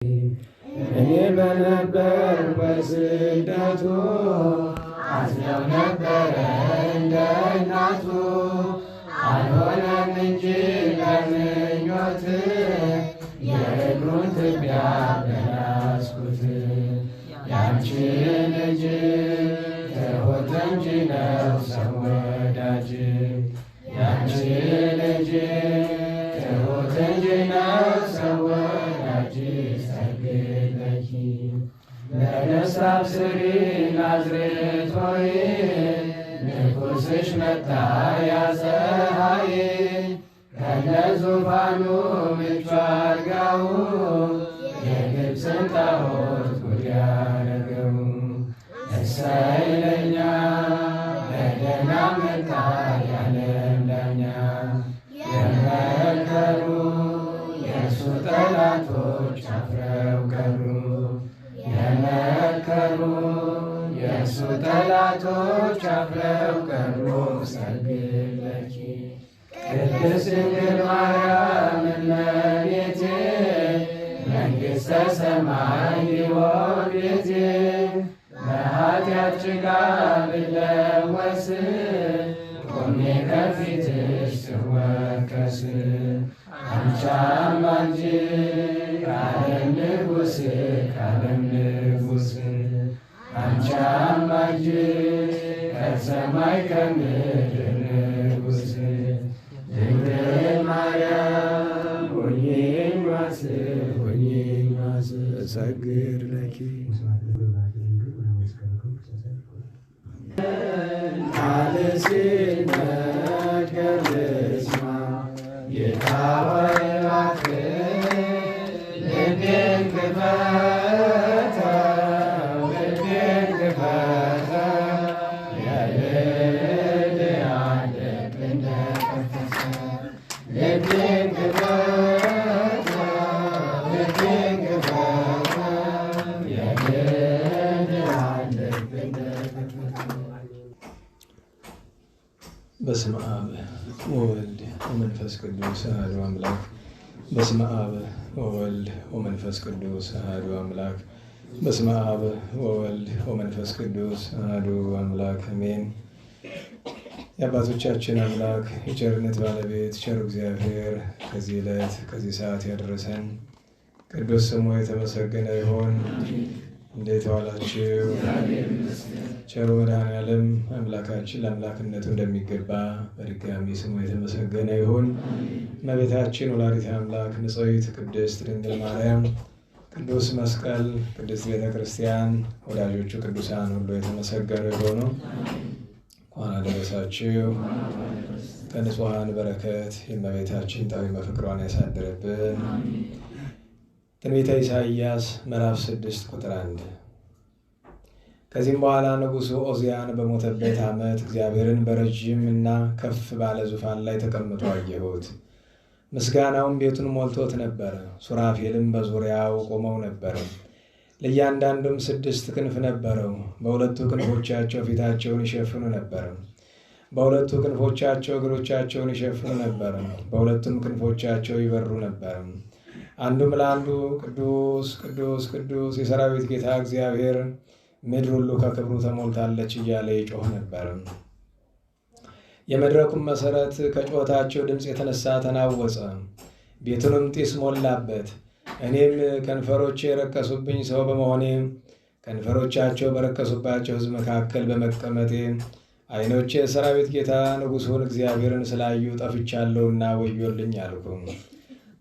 እኔ በነበር በስደቱ አዝነው ነበረ እንደ እናቱ አልሆነም እንጂ ለምኞት የእግሩን ትቢያ በያዝኩት ያንቺን ልጅ ትሁት እንጂ ነው ሰው ወዳጅ ያንቺን ልጅ ትሁት እንጂ ነው ሰው ወዳጅ ሰግደኪ በደስታ አብስሪ ናዝሬት ሆይ ንጉሥሽ መጣ ያፀሐይ ከነዙፋኑ ምቹ አልጋው የግብፅን ጣዖት ጉድ ያደረገው እሰይ ለኛ በደህና መጣ የዓለም ዳኛ የመከሩ የእሱ ጠላቶች አፍረው ቀሩ የመከሩ የእሱ ጠላቶች አፍረው ቀሩ ሰግደኪ ቅድስት ድንግል ማርያም እመቤቴ መንግሥተ ሰማይ ይሆን ቤቴ በኃጢአት ጭጋግ ብለወስ ቆሜ ከፊትሽ ስወቀስ አንቺ አማልጅ ከዓለም ንጉሥ ከዓለም ንጉሥ አንቺ አማልጅ ከሰማይ ከምድር ንጉሥ ድንግል ማርያም ሆኜኝ ዋስ ሆኜኝ ዋስ እሰግድ ለኪ ቃልሽን ልስማ ጌታ ሆይ እባክህ ልቤን ክፈተው ልቤን ክፈተው የልድያን ልብ እንደከፈተ ልቤን ክፈተው ልቤን ክፈተው የልድያን ልብ እንደከፈተ በስመ አብ ወወልድ ወመንፈስ ቅዱስ አሐዱ አምላክ። በስመ አብ ወወልድ ወመንፈስ ቅዱስ አሐዱ አምላክ። በስመ አብ ወወልድ ወመንፈስ ቅዱስ አሐዱ አምላክ አሜን። የአባቶቻችን አምላክ የቸርነት ባለቤት ቸሩ እግዚአብሔር ከዚህ ዕለት ከዚህ ሰዓት ያደረሰን ቅዱስ ስሙ የተመሰገነ ይሁን። እንዴት ዋላችሁ? ቸሩ መድኃኔዓለም አምላካችን ለአምላክነቱ እንደሚገባ በድጋሚ ስሙ የተመሰገነ ይሁን። እመቤታችን ወላዲተ አምላክ ንጽሕት ቅድስት ድንግል ማርያም፣ ቅዱስ መስቀል፣ ቅድስት ቤተ ክርስቲያን፣ ወዳጆቹ ቅዱሳን ሁሉ የተመሰገኑ የሆኑ እንኳን አደረሳችሁ። ከንጹሐን በረከት የእመቤታችን ጣዕመ ፍቅሯን ያሳድርብን። ትንቢተ ኢሳይያስ ምዕራፍ 6 ቁጥር 1። ከዚህም በኋላ ንጉሡ ዖዝያን በሞተበት ዓመት እግዚአብሔርን በረዥም እና ከፍ ባለ ዙፋን ላይ ተቀምጦ አየሁት። ምስጋናውም ቤቱን ሞልቶት ነበር። ሱራፌልም በዙሪያው ቆመው ነበር። ለእያንዳንዱም 6 ክንፍ ነበረው። በሁለቱ ክንፎቻቸው ፊታቸውን ይሸፍኑ ነበር። በሁለቱ ክንፎቻቸው እግሮቻቸውን ይሸፍኑ ነበር። በሁለቱም ክንፎቻቸው ይበሩ ነበር። አንዱም ለአንዱ ቅዱስ ቅዱስ ቅዱስ የሰራዊት ጌታ እግዚአብሔር፣ ምድር ሁሉ ከክብሩ ተሞልታለች እያለ ይጮህ ነበር። የመድረኩም መሠረት ከጩኸታቸው ድምፅ የተነሳ ተናወጸ፣ ቤቱንም ጢስ ሞላበት። እኔም ከንፈሮቼ የረከሱብኝ ሰው በመሆኔ ከንፈሮቻቸው በረከሱባቸው ሕዝብ መካከል በመቀመጤ ዓይኖቼ የሰራዊት ጌታ ንጉሡን እግዚአብሔርን ስላዩ ጠፍቻለሁና ወዮልኝ አልኩ።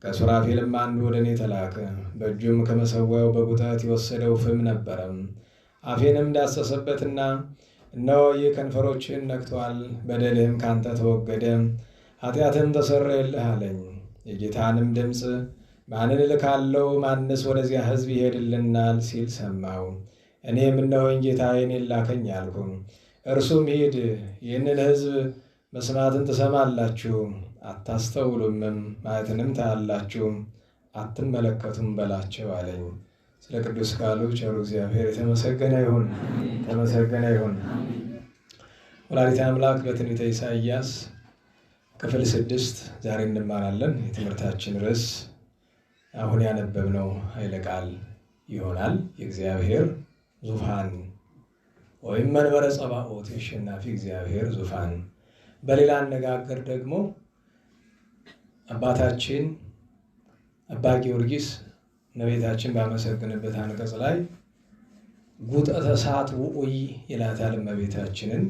ከሱራፌልም አንዱ ወደ እኔ ተላከ። በእጁም ከመሠዊያው በጉጠት የወሰደው ፍም ነበረ። አፌንም ዳሰሰበትና እነሆ ይህ ከንፈሮችህን ነክቶአል፣ በደልህም ካንተ ተወገደ፣ ኃጢአትህም ተሰረየልህ አለኝ። የጌታንም ድምፅ ማንን እልካለሁ? ማንስ ወደዚያ ሕዝብ ይሄድልናል? ሲል ሰማሁ። እኔም እነሆኝ ጌታዬን ላከኝ አልኩ። እርሱም ሂድ፣ ይህንን ሕዝብ መስማትን ትሰማላችሁ፣ አታስተውሉምም፣ ማየትንም ታያላችሁ፣ አትመለከቱም በላቸው አለኝ። ስለ ቅዱስ ቃሉ ቸሩ እግዚአብሔር የተመሰገነ ይሁን፣ የተመሰገነ ይሁን። ወላዲተ አምላክ በትንቢተ ኢሳይያስ ክፍል 6 ዛሬ እንማራለን። የትምህርታችን ርዕስ አሁን ያነበብነው ኃይለ ቃል ይሆናል። የእግዚአብሔር ዙፋን ወይም መንበረ ጸባኦት የአሸናፊ እግዚአብሔር ዙፋን። በሌላ አነጋገር ደግሞ አባታችን አባ ጊዮርጊስ እመቤታችን ባመሰግንበት አንቀጽ ላይ ጉጠተ እሳት ውዑይ ይላታል። እመቤታችንን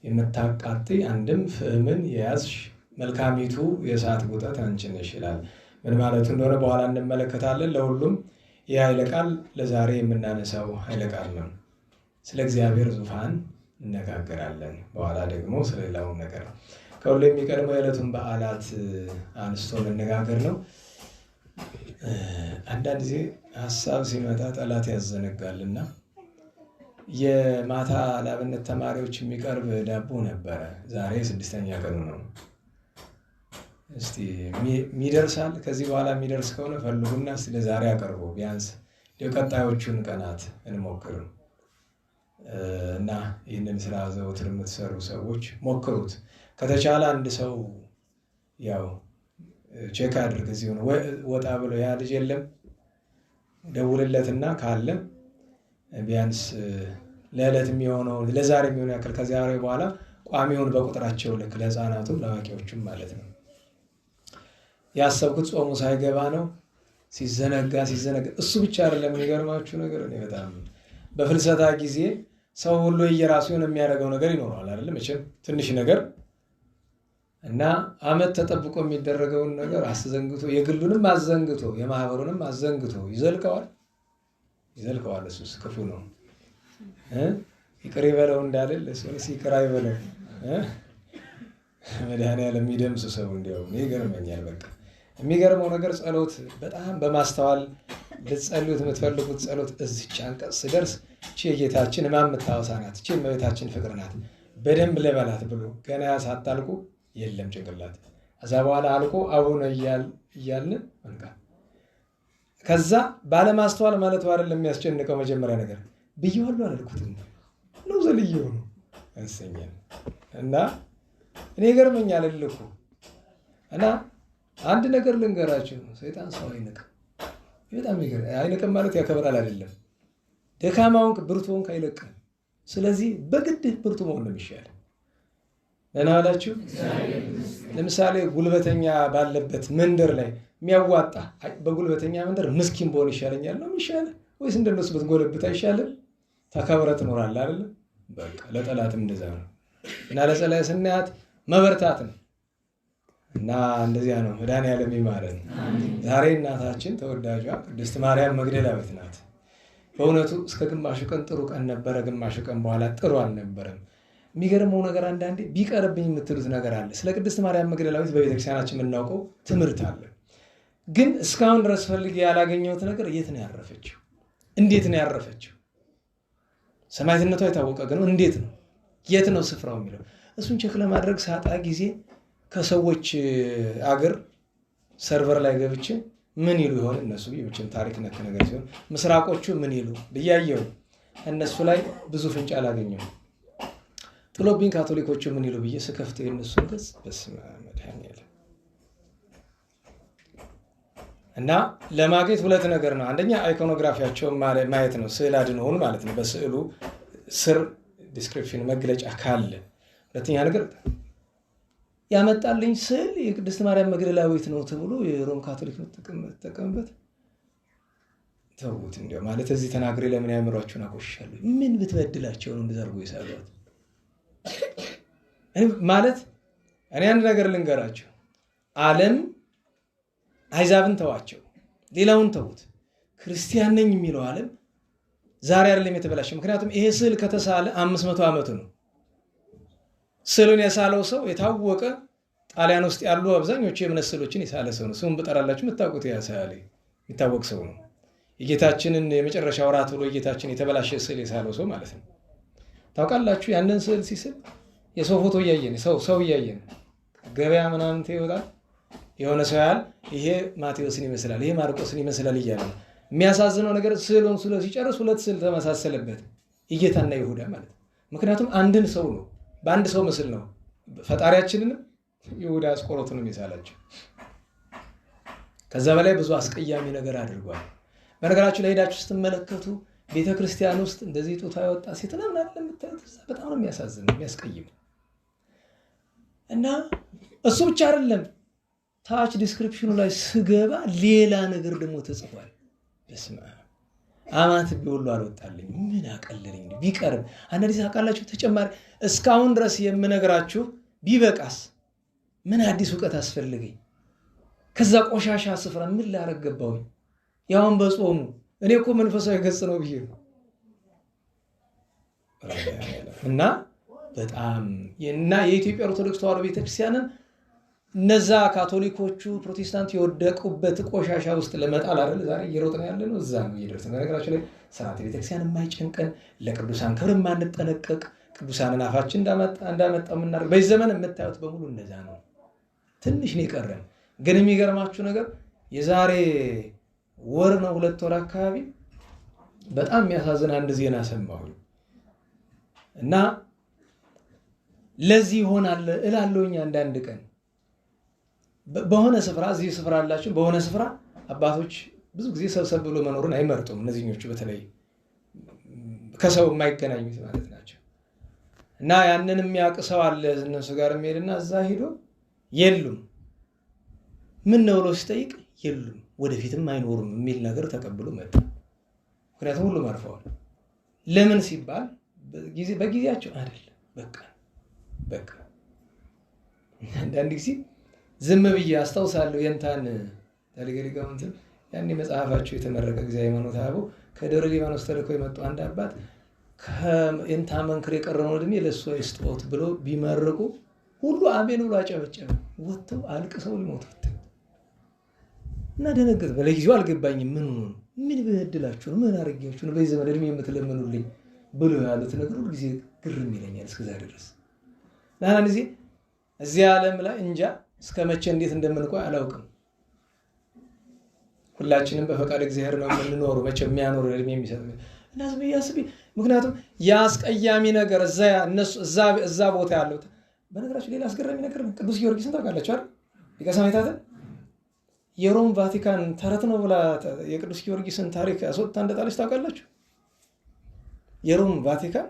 የምታቃጥይ አንድም ፍህምን የያዝሽ መልካሚቱ የእሳት ጉጠት አንቺ ነሽ ይላል። ምን ማለቱ እንደሆነ በኋላ እንመለከታለን። ለሁሉም ይህ ኃይለ ቃል ለዛሬ የምናነሳው ኃይለ ቃል ነው። ስለ እግዚአብሔር ዙፋን እነጋገራለን። በኋላ ደግሞ ስለሌላውን ነገር ከሁሉ የሚቀድመው የዕለቱን በዓላት አንስቶ መነጋገር ነው። አንዳንድ ጊዜ ሀሳብ ሲመጣ ጠላት ያዘነጋልና የማታ ለአብነት ተማሪዎች የሚቀርብ ዳቦ ነበረ። ዛሬ 6ኛ ቀኑ ነው። እስቲ የሚደርሳል ከዚህ በኋላ የሚደርስ ከሆነ ፈልጉና እስቲ ለዛሬ አቀርቡ። ቢያንስ ቀጣዮቹን ቀናት እንሞክርም እና ይህንን ስራ ዘወትር የምትሰሩ ሰዎች ሞክሩት። ከተቻለ አንድ ሰው ያው ቼክ አድርግ እዚህ ሆነ ወጣ ብሎ ያ ልጅ የለም ደውልለትና ካለ ቢያንስ ለዕለት የሚሆነው ለዛሬ የሚሆነው ያክል ከዛሬ በኋላ ቋሚውን በቁጥራቸው ልክ ለህፃናቱም ለአዋቂዎቹም ማለት ነው። ያሰብኩት ጾሙ ሳይገባ ነው። ሲዘነጋ እሱ ብቻ አይደለም። የሚገርማችሁ ነገር እኔ በጣም በፍልሰታ ጊዜ ሰው ሁሉ የየራሱ የሆነ የሚያደርገው ነገር ይኖረዋል አይደል? መቼም ትንሽ ነገር እና ዓመት ተጠብቆ የሚደረገውን ነገር አስዘንግቶ የግሉንም አዘንግቶ የማህበሩንም አዘንግቶ ይዘልቀዋል። እሱስ ክፉ ነው። ይቅር ይበለው እንዳልል እሱንስ ይቅር አይበለው። መድኃኒዓለም የሚደምስ ሰው እንዲያው ይገርመኛል። በቃ የሚገርመው ነገር ጸሎት በጣም በማስተዋል ልትጸልዩት የምትፈልጉት ጸሎት እዚች አንቀጽ ስደርስ እቺ የጌታችን ሕማም የምታወሳ ናት፣ እቺ የእመቤታችን ፍቅር ናት፣ በደንብ ልበላት ብሎ ገና ሳታልቁ የለም ጭንቅላት። ከዛ በኋላ አልቆ አቡነ እያልን እንካ ከዛ ባለማስተዋል ማለቱ አይደለም የሚያስጨንቀው። መጀመሪያ ነገር ብዬዋለሁ አላልኩትም ነው ዘልዬው ነው እንሰኛል እና እኔ ይገርመኛል እልኩ እና አንድ ነገር ልንገራችሁ፣ ሰይጣን ሰው አይንቅም። በጣም አይንቅም ማለት ያከብራል አይደለም። ደካማውን ብርቱውን አይለቅም። ስለዚህ በግድህ ብርቱ መሆን ነው የሚሻለው። ደህና ዋላችሁ። ለምሳሌ ጉልበተኛ ባለበት መንደር ላይ የሚያዋጣ በጉልበተኛ መንደር ምስኪን በሆን ይሻለኛል ነው የሚሻለ ወይስ እንደነሱ ብትጎለብት አይሻልም? ተከብረህ ትኖራለህ አይደል? በቃ ለጠላትም እንደዛ ነው እና ለጸላይ ስናያት መበርታት ነው እና እንደዚያ ነው። መድኃኒዓለም ይማረን። ዛሬ እናታችን ተወዳጇ ቅድስት ማርያም መግደላዊት ናት። በእውነቱ እስከ ግማሹ ቀን ጥሩ ቀን ነበረ፣ ግማሹ ቀን በኋላ ጥሩ አልነበረም። የሚገርመው ነገር አንዳንዴ ቢቀርብኝ የምትሉት ነገር አለ። ስለ ቅድስት ማርያም መግደላዊት በቤተክርስቲያናችን የምናውቀው ትምህርት አለ። ግን እስካሁን ድረስ ፈልጌ ያላገኘሁት ነገር የት ነው ያረፈችው? እንዴት ነው ያረፈችው? ሰማዕትነቷ የታወቀ ግን እንዴት ነው የት ነው ስፍራው የሚለው እሱን ቼክ ለማድረግ ሳጣ ጊዜ ከሰዎች አገር ሰርቨር ላይ ገብቼ ምን ይሉ ይሆን እነሱ ይብችን ታሪክ ነክ ነገር ሲሆን ምስራቆቹ ምን ይሉ ብያየው እነሱ ላይ ብዙ ፍንጭ አላገኘሁም። ጥሎብኝ ካቶሊኮቹ ምን ይሉ ብዬ ስከፍት የነሱን ገጽ በስመ አብ መድኃኒዓለም እና ለማግኘት ሁለት ነገር ነው። አንደኛ አይኮኖግራፊያቸውን ማየት ነው፣ ስዕል አድኖውን ማለት ነው። በስዕሉ ስር ዲስክሪፕሽን መግለጫ ካለ። ሁለተኛ ነገር ያመጣልኝ ስዕል የቅድስት ማርያም መግደላዊት ነው ተብሎ የሮም ካቶሊክ ተጠቀምበት። ተውት እንዲያው ማለት እዚህ ተናግሬ ለምን ያምሯችሁን አቆሽሻለሁ? ምን ብትበድላቸው ነው እንደዛርጎ ይሳሏት? ማለት እኔ አንድ ነገር ልንገራቸው። ዓለም አይዛብን ተዋቸው፣ ሌላውን ተውት። ክርስቲያን ነኝ የሚለው ዓለም ዛሬ አይደለም የተበላሸው። ምክንያቱም ይሄ ስዕል ከተሳለ 500 ዓመቱ ነው። ስዕሉን የሳለው ሰው የታወቀ ጣሊያን ውስጥ ያሉ አብዛኞቹ የእምነት ስዕሎችን የሳለ ሰው ነው። ስሙን ብጠራላችሁ የምታውቁት ያሳለ የሚታወቅ ሰው ነው። የጌታችንን የመጨረሻ ወራት ብሎ የጌታችን የተበላሸ ስዕል የሳለው ሰው ማለት ነው። ታውቃላችሁ? ያንን ስዕል ሲስል የሰው ፎቶ እያየን ሰው እያየን ገበያ ምናምን ይወጣል። የሆነ ሰው ያህል ይሄ ማቴዎስን ይመስላል፣ ይሄ ማርቆስን ይመስላል እያለ ነው። የሚያሳዝነው ነገር ስዕሉን ስለ ሲጨርስ ሁለት ስዕል ተመሳሰለበት፣ የጌታና ይሁዳ ማለት ነው። ምክንያቱም አንድን ሰው ነው፣ በአንድ ሰው ምስል ነው ፈጣሪያችንንም ይሁዳ አስቆሮቱንም የሳላቸው። ከዛ በላይ ብዙ አስቀያሚ ነገር አድርጓል። በነገራችሁ ላይ ሄዳችሁ ስትመለከቱ ቤተክርስቲያን ውስጥ እንደዚህ ጡቷ ያወጣ ሴት ምናምን አለ የምታዩት፣ በጣም ነው የሚያሳዝን የሚያስቀይም። እና እሱ ብቻ አይደለም፣ ታች ዲስክሪፕሽኑ ላይ ስገባ ሌላ ነገር ደግሞ ተጽፏል። በስመ አብ አማት ቢወሉ አልወጣልኝ ምን አቀለለኝ ቢቀርብ አንዳንዴ ታውቃላችሁ፣ ተጨማሪ እስካሁን ድረስ የምነግራችሁ ቢበቃስ ምን አዲስ እውቀት አስፈልገኝ? ከዛ ቆሻሻ ስፍራ ምን ላረግ ገባሁኝ? ያውን በጾሙ እኔ እኮ መንፈሳዊ ገጽ ነው ብዬ ነው። እና በጣም እና የኢትዮጵያ ኦርቶዶክስ ተዋሕዶ ቤተክርስቲያንን እነዛ ካቶሊኮቹ ፕሮቴስታንት የወደቁበት ቆሻሻ ውስጥ ለመጣል አይደል ዛሬ እየሮጥን ያለ ነው። እዛ ነው እየደረስን። በነገራችን ላይ ስርዓተ ቤተክርስቲያን የማይጨንቀን ለቅዱሳን ክብር የማንጠነቀቅ ቅዱሳንን አፋችን እንዳመጣ የምናደርግ በዚህ ዘመን የምታዩት በሙሉ እንደዛ ነው። ትንሽ ነው የቀረን። ግን የሚገርማችሁ ነገር የዛሬ ወር ነው 2 ወር አካባቢ በጣም የሚያሳዝን አንድ ዜና ሰማሁ እና ለዚህ ይሆናል እላለሁኝ አንዳንድ ቀን በሆነ ስፍራ እዚህ ስፍራ አላችሁ በሆነ ስፍራ አባቶች ብዙ ጊዜ ሰብሰብ ብሎ መኖርን አይመርጡም። እነዚህኞቹ በተለይ ከሰው የማይገናኙት ማለት ናቸው። እና ያንን የሚያውቅ ሰው አለ እነሱ ጋር የሚሄድና እዛ ሄዶ የሉም ምን ነው ብሎ ሲጠይቅ የሉም ወደፊትም አይኖሩም የሚል ነገር ተቀብሎ መጣ። ምክንያቱም ሁሉም አርፈዋል። ለምን ሲባል በጊዜያቸው አይደለም። በቃ አንዳንድ ጊዜ ዝም ብዬ አስታውሳለሁ የንታን ታሪክ ያኔ መጽሐፋቸው የተመረቀ ጊዜ ሃይማኖተ አበው ከደብረ ሊባኖስ ተልከው የመጡ አንድ አባት ከየንታ መንክር የቀረውን ዕድሜ ለእሱ ይስጦት ብሎ ቢመርቁ ሁሉ አሜን ብሎ አጨበጨበ። ወጥተው አልቅሰው ሊሞቱ እና ደነገጥ። በለጊዜው አልገባኝም። ምን በድላችሁ ነው ምን አርጋችሁ ነው በዚህ ዘመን ዕድሜ የምትለምኑልኝ ብሎ ያሉት ነገር ሁሉ ጊዜ ግርም ይለኛል እስከዛሬ ድረስ። ለአንድ ጊዜ እዚህ ዓለም ላይ እንጃ እስከ መቼ እንዴት እንደምንቆይ አላውቅም። ሁላችንም በፈቃድ እግዚአብሔር ነው የምንኖረው። መቼ የሚያኖር ዕድሜ የሚሰጥ እና ዝም ያስቢ። ምክንያቱም ያስቀያሚ ነገር እዛ ቦታ ያለው በነገራችን ሌላ አስገራሚ ነገር ቅዱስ ጊዮርጊስን ታውቃላችሁ አይደል? ሊቀ ሰማዕታት የሮም ቫቲካን ተረት ነው ብላ የቅዱስ ጊዮርጊስን ታሪክ አስወጥታ እንደጣለች ታውቃላችሁ? የሮም ቫቲካን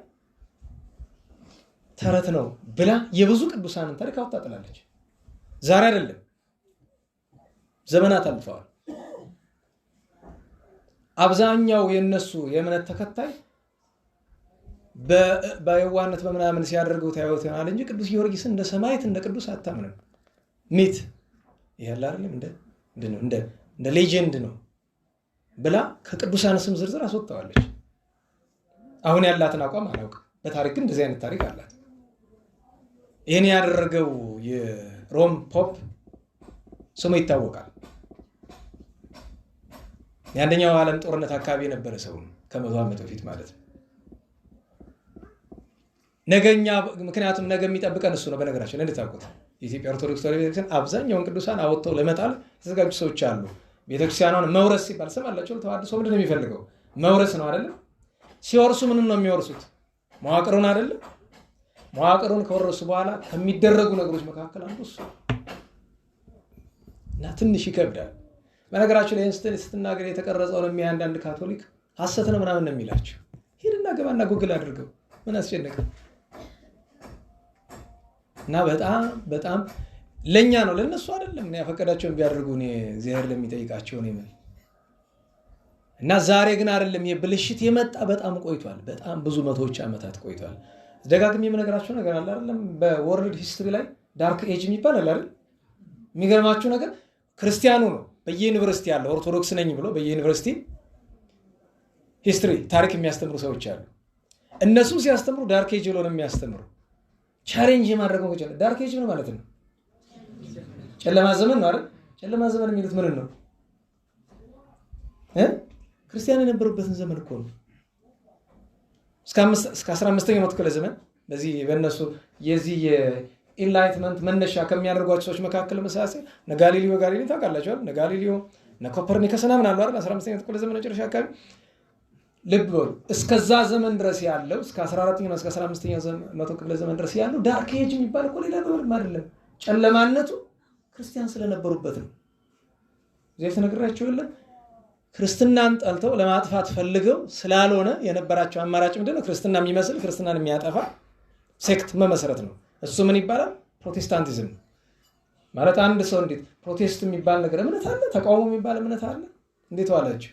ተረት ነው ብላ የብዙ ቅዱሳንን ታሪክ አውጥታለች። ዛሬ አይደለም ዘመናት አልፈዋል። አብዛኛው የነሱ የእምነት ተከታይ በየዋህነት በምናምን ሲያደርገው ታዩት ይሆናል እንጂ ቅዱስ ጊዮርጊስን እንደ ሰማዕት እንደ ቅዱስ አታምንም። ሚት ይሄላ አይደለም እንደ ሌጀንድ ነው ብላ ከቅዱሳን ስም ዝርዝር አስወጣዋለች። አሁን ያላትን አቋም አላውቅም። በታሪክ እንደዚህ አይነት ታሪክ አላት። ይሄን ያደረገው የሮም ፖፕ ስሙ ይታወቃል። የአንደኛው ዓለም ጦርነት አካባቢ የነበረ ሰው ከ100 ዓመት በፊት ማለት ነው። ነገኛ ምክንያቱም ነገ የሚጠብቀን እሱ ነው። በነገራችን ላይ እንድታውቁት የኢትዮጵያ ኦርቶዶክስ ተዋሕዶ ቤተክርስቲያን አብዛኛውን ቅዱሳን አወጥተው ለመጣል የተዘጋጁ ሰዎች አሉ። ቤተክርስቲያኗን መውረስ ሲባል ሰማላችሁ። ተዋሕዶ ምንድን ነው የሚፈልገው? መውረስ ነው አይደለም? ሲወርሱ ምንም ነው የሚወርሱት? መዋቅሩን አይደለም? መዋቅሩን ከወረሱ በኋላ ከሚደረጉ ነገሮች መካከል አንዱ እሱ እና ትንሽ ይከብዳል። በነገራችን ላይ ስትናገር የተቀረጸውን የሚያንዳንድ ካቶሊክ ሐሰት ነው ምናምን ነው የሚላቸው። ሄድና ገባና ጉግል አድርገው ምን አስጨነቀ? እና በጣም ለኛ ነው ለነሱ አይደለም። ነው ያፈቀዳቸውን ቢያደርጉ ነው እግዚአብሔር ለሚጠይቃቸው ነው ማለት። እና ዛሬ ግን አይደለም የብልሽት የመጣ በጣም ቆይቷል። በጣም ብዙ መቶዎች ዓመታት ቆይቷል። ደጋግሜ የምነግራችሁ ነገር አለ አይደለም? በወርልድ ሂስትሪ ላይ ዳርክ ኤጅ የሚባል አለ አይደል? የሚገርማችሁ ነገር ክርስቲያኑ ነው በየዩኒቨርሲቲ ያለው ኦርቶዶክስ ነኝ ብሎ በየዩኒቨርሲቲ ሂስትሪ ታሪክ የሚያስተምሩ ሰዎች አሉ። እነሱ ሲያስተምሩ ዳርክ ኤጅ ብሎ ነው የሚያስተምሩ። ቻሌንጅ ማድረግ ነው ይችላል። ዳርክ ኤጅ ምን ማለት ነው? ጨለማ ዘመን ነው አይደል? ጨለማ ዘመን የሚሉት ምን ነው? ክርስቲያን የነበሩበትን ዘመን እኮ ነው። እስከ 15ኛው ክፍለ ዘመን በዚህ በእነሱ የዚህ የኢንላይትመንት መነሻ ከሚያደርጓቸው ሰዎች መካከል መሳሰ ነጋሊሊዮ ታውቃላችሁ አይደል? ነጋሊሊዮ ነኮፐርኒከስ ምናምን አሉ አይደል? 15ኛው ክፍለ ዘመን መጨረሻ አካባቢ ልብ በሉ። እስከዛ ዘመን ድረስ ያለው እስከ 14ኛው እስከ 15ኛው መቶ ክፍለ ዘመን ድረስ ያለው ዳርክ ኤጅ የሚባል እኮ ሌላ ነው አይደለም። ጨለማነቱ ክርስቲያን ስለነበሩበት ነው። እዚህ ተነግራችሁ የለ ክርስትናን ጠልተው ለማጥፋት ፈልገው ስላልሆነ የነበራቸው አማራጭ ምንድነው? ክርስትና የሚመስል ክርስትናን የሚያጠፋ ሴክት መመስረት ነው። እሱ ምን ይባላል? ፕሮቴስታንቲዝም ማለት አንድ ሰው እንዴት ፕሮቴስት የሚባል ነገር እምነት አለ? ተቃውሞ የሚባል እምነት አለ? እንዴት ዋላችሁ?